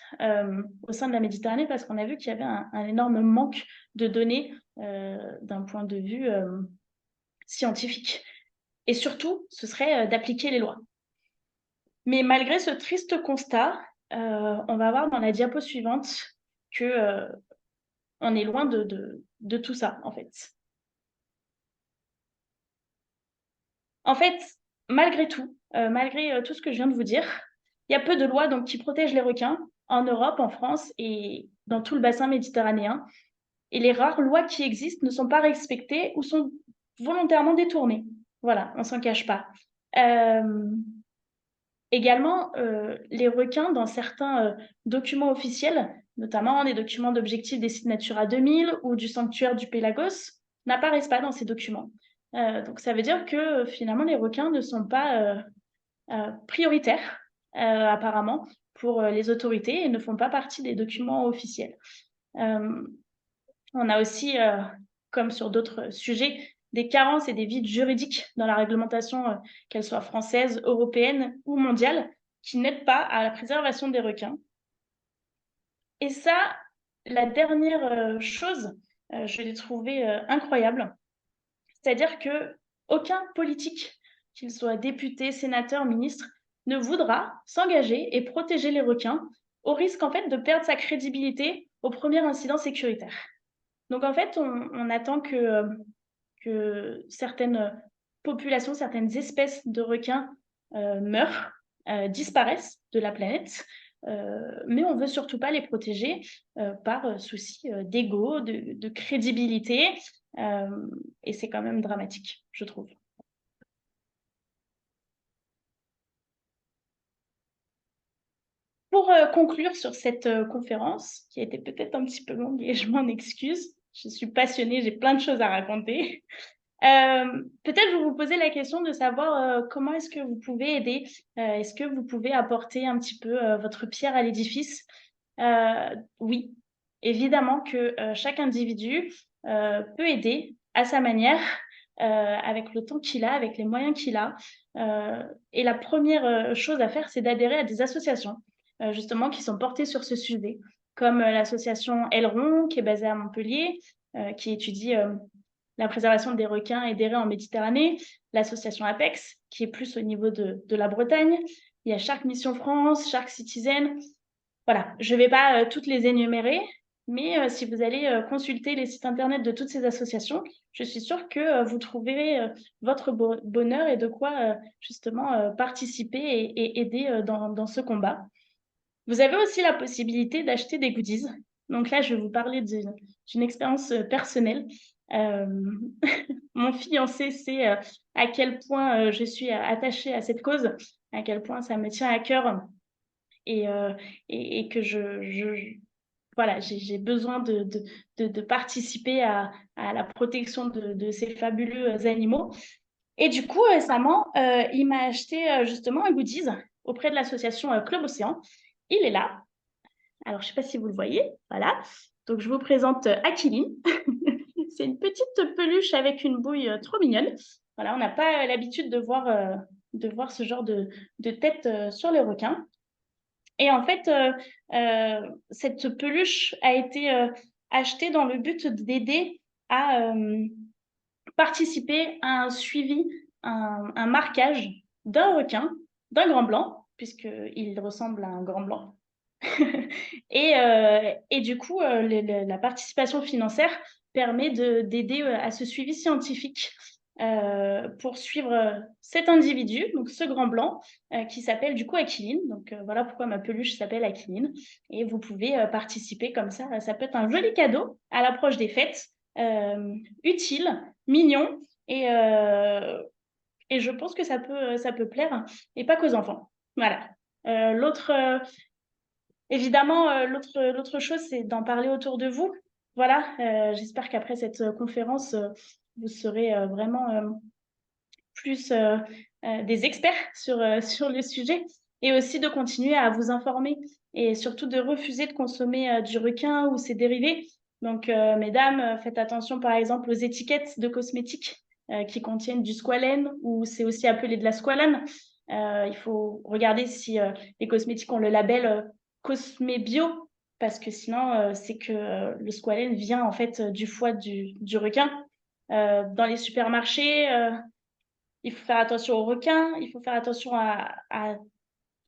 au sein de la Méditerranée parce qu'on a vu qu'il y avait un énorme manque de données d'un point de vue scientifique. Et surtout, ce serait d'appliquer les lois. Mais malgré ce triste constat, on va voir dans la diapo suivante que on est loin de tout ça, en fait. En fait, malgré tout, malgré tout ce que je viens de vous dire, il y a peu de lois donc, qui protègent les requins en Europe, en France et dans tout le bassin méditerranéen. Et les rares lois qui existent ne sont pas respectées ou sont volontairement détournées. Voilà, on s'en cache pas. Également, les requins, dans certains documents officiels, notamment des documents d'objectifs des sites Natura 2000 ou du sanctuaire du Pélagos, n'apparaissent pas dans ces documents. Donc ça veut dire que finalement, les requins ne sont pas prioritaires, apparemment, pour les autorités et ne font pas partie des documents officiels. On a aussi, comme sur d'autres sujets, des carences et des vides juridiques dans la réglementation, qu'elle soit française, européenne ou mondiale, qui n'aident pas à la préservation des requins. Et ça, la dernière chose, je l'ai trouvée incroyable, c'est-à-dire que aucun politique, qu'il soit député, sénateur, ministre, ne voudra s'engager et protéger les requins au risque en fait de perdre sa crédibilité au premier incident sécuritaire. Donc en fait, on attend que certaines populations, certaines espèces de requins meurent, disparaissent de la planète, mais on ne veut surtout pas les protéger par souci d'ego, de crédibilité, et c'est quand même dramatique, je trouve. Pour conclure sur cette conférence, qui a été peut-être un petit peu longue et je m'en excuse, je suis passionnée, j'ai plein de choses à raconter. Peut-être je vais vous poser la question de savoir comment est-ce que vous pouvez aider, est-ce que vous pouvez apporter un petit peu votre pierre à l'édifice? Oui, évidemment que chaque individu peut aider à sa manière, avec le temps qu'il a, avec les moyens qu'il a. Et la première chose à faire, c'est d'adhérer à des associations, justement, qui sont portées sur ce sujet, comme l'association Aileron, qui est basée à Montpellier, qui étudie la préservation des requins et des raies en Méditerranée, l'association APEX, qui est plus au niveau de la Bretagne. Il y a Shark Mission France, Shark Citizen. Voilà, je ne vais pas toutes les énumérer, mais si vous allez consulter les sites internet de toutes ces associations, je suis sûre que vous trouverez votre bonheur et de quoi justement participer et aider dans ce combat. Vous avez aussi la possibilité d'acheter des goodies. Donc là, je vais vous parler d'une expérience personnelle. Euh, Mon fiancé sait à quel point je suis attachée à cette cause, à quel point ça me tient à cœur et, et que voilà, j'ai besoin de participer à la protection de ces fabuleux animaux. Et du coup, récemment, il m'a acheté justement un goodies auprès de l'association Club Océan. Il est là. Alors, je ne sais pas si vous le voyez. Voilà. Donc, je vous présente Akiline. C'est une petite peluche avec une bouille trop mignonne. Voilà, on n'a pas l'habitude de voir ce genre de tête sur les requins. Et en fait, cette peluche a été achetée dans le but d'aider à participer à un suivi, un marquage d'un requin, d'un grand blanc, puisqu'il ressemble à un grand blanc. Et du coup, la participation financière permet d'aider à ce suivi scientifique pour suivre cet individu, donc ce grand blanc, qui s'appelle du coup Aquiline. Donc voilà pourquoi ma peluche s'appelle Aquiline. Et vous pouvez participer comme ça. Ça peut être un joli cadeau à l'approche des fêtes, utile, mignon, et je pense que ça peut plaire, et pas qu'aux enfants. Voilà. L'autre Évidemment, l'autre chose, c'est d'en parler autour de vous. Voilà, j'espère qu'après cette conférence, vous serez vraiment plus des experts sur le sujet et aussi de continuer à vous informer et surtout de refuser de consommer du requin ou ses dérivés. Donc, mesdames, faites attention par exemple aux étiquettes de cosmétiques qui contiennent du squalène ou c'est aussi appelé de la squalane. Il faut regarder si les cosmétiques ont le label Cosmé Bio parce que sinon, c'est que le squalène vient en fait du foie du requin. Dans les supermarchés, il faut faire attention aux requins, il faut faire attention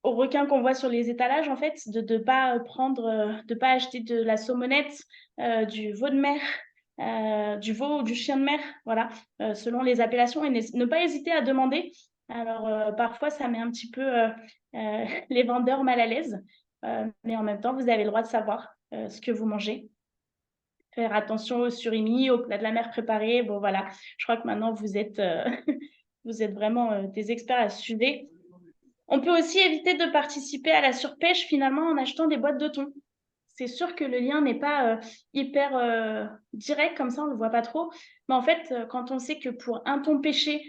aux requins qu'on voit sur les étalages, en fait, de ne pas de pas acheter de la saumonette, du veau de mer, du veau ou du chien de mer, voilà, selon les appellations, et ne pas hésiter à demander. Alors, parfois, ça met un petit peu les vendeurs mal à l'aise, mais en même temps, vous avez le droit de savoir ce que vous mangez. Faire attention aux surimi, aux plats de la mer préparés. Bon, voilà, je crois que maintenant, vous êtes, vous êtes vraiment des experts à ce sujet. On peut aussi éviter de participer à la surpêche finalement en achetant des boîtes de thon. C'est sûr que le lien n'est pas hyper direct, comme ça on ne le voit pas trop. Mais en fait, quand on sait que pour un thon pêché,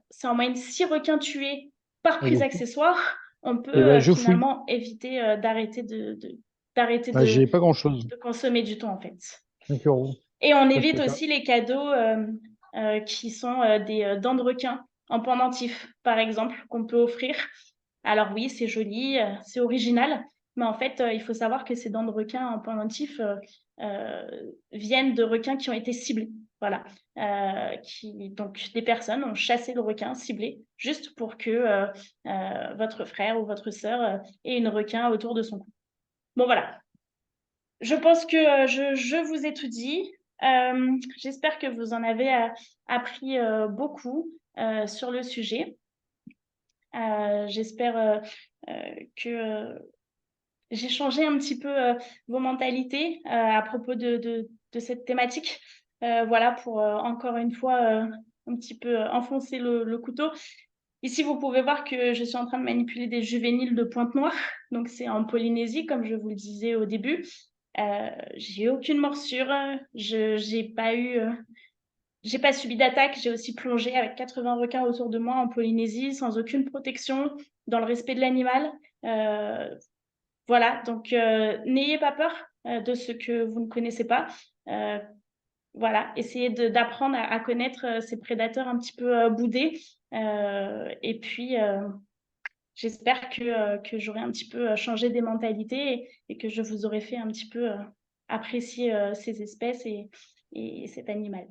c'est en moyenne 6 requins tués par Ah, prise beaucoup. accessoire, on Eh peut ben, je fouille. finalement éviter d'arrêter Ah, j'ai pas grand-chose. de consommer du thon en fait. 5 € Et on presque évite ça. aussi les cadeaux qui sont des dents de requin en pendentif, par exemple, qu'on peut offrir. Alors oui, c'est joli, c'est original, mais en fait, il faut savoir que ces dents de requin en pendentif euh, viennent de requins qui ont été ciblés. Voilà. Donc, des personnes ont chassé le requin ciblé juste pour que votre frère ou votre sœur ait une requin autour de son cou. Bon, voilà. Je pense que je vous ai tout dit. J'espère que vous en avez appris beaucoup sur le sujet. J'espère que j'ai changé un petit peu vos mentalités à propos de cette thématique. Voilà, pour encore une fois un petit peu enfoncer le couteau. Ici, vous pouvez voir que je suis en train de manipuler des juvéniles de Pointe-Noire. Donc, c'est en Polynésie, comme je vous le disais au début. J'ai aucune morsure. J'ai pas subi d'attaque. J'ai aussi plongé avec 80 requins autour de moi en Polynésie, sans aucune protection, dans le respect de l'animal. Euh, voilà, donc n'ayez pas peur de ce que vous ne connaissez pas. Euh, voilà, essayez d'apprendre à connaître ces prédateurs un petit peu boudés. Et puis, j'espère que j'aurai un petit peu changé des mentalités et que je vous aurai fait un petit peu apprécier ces espèces et cet animal.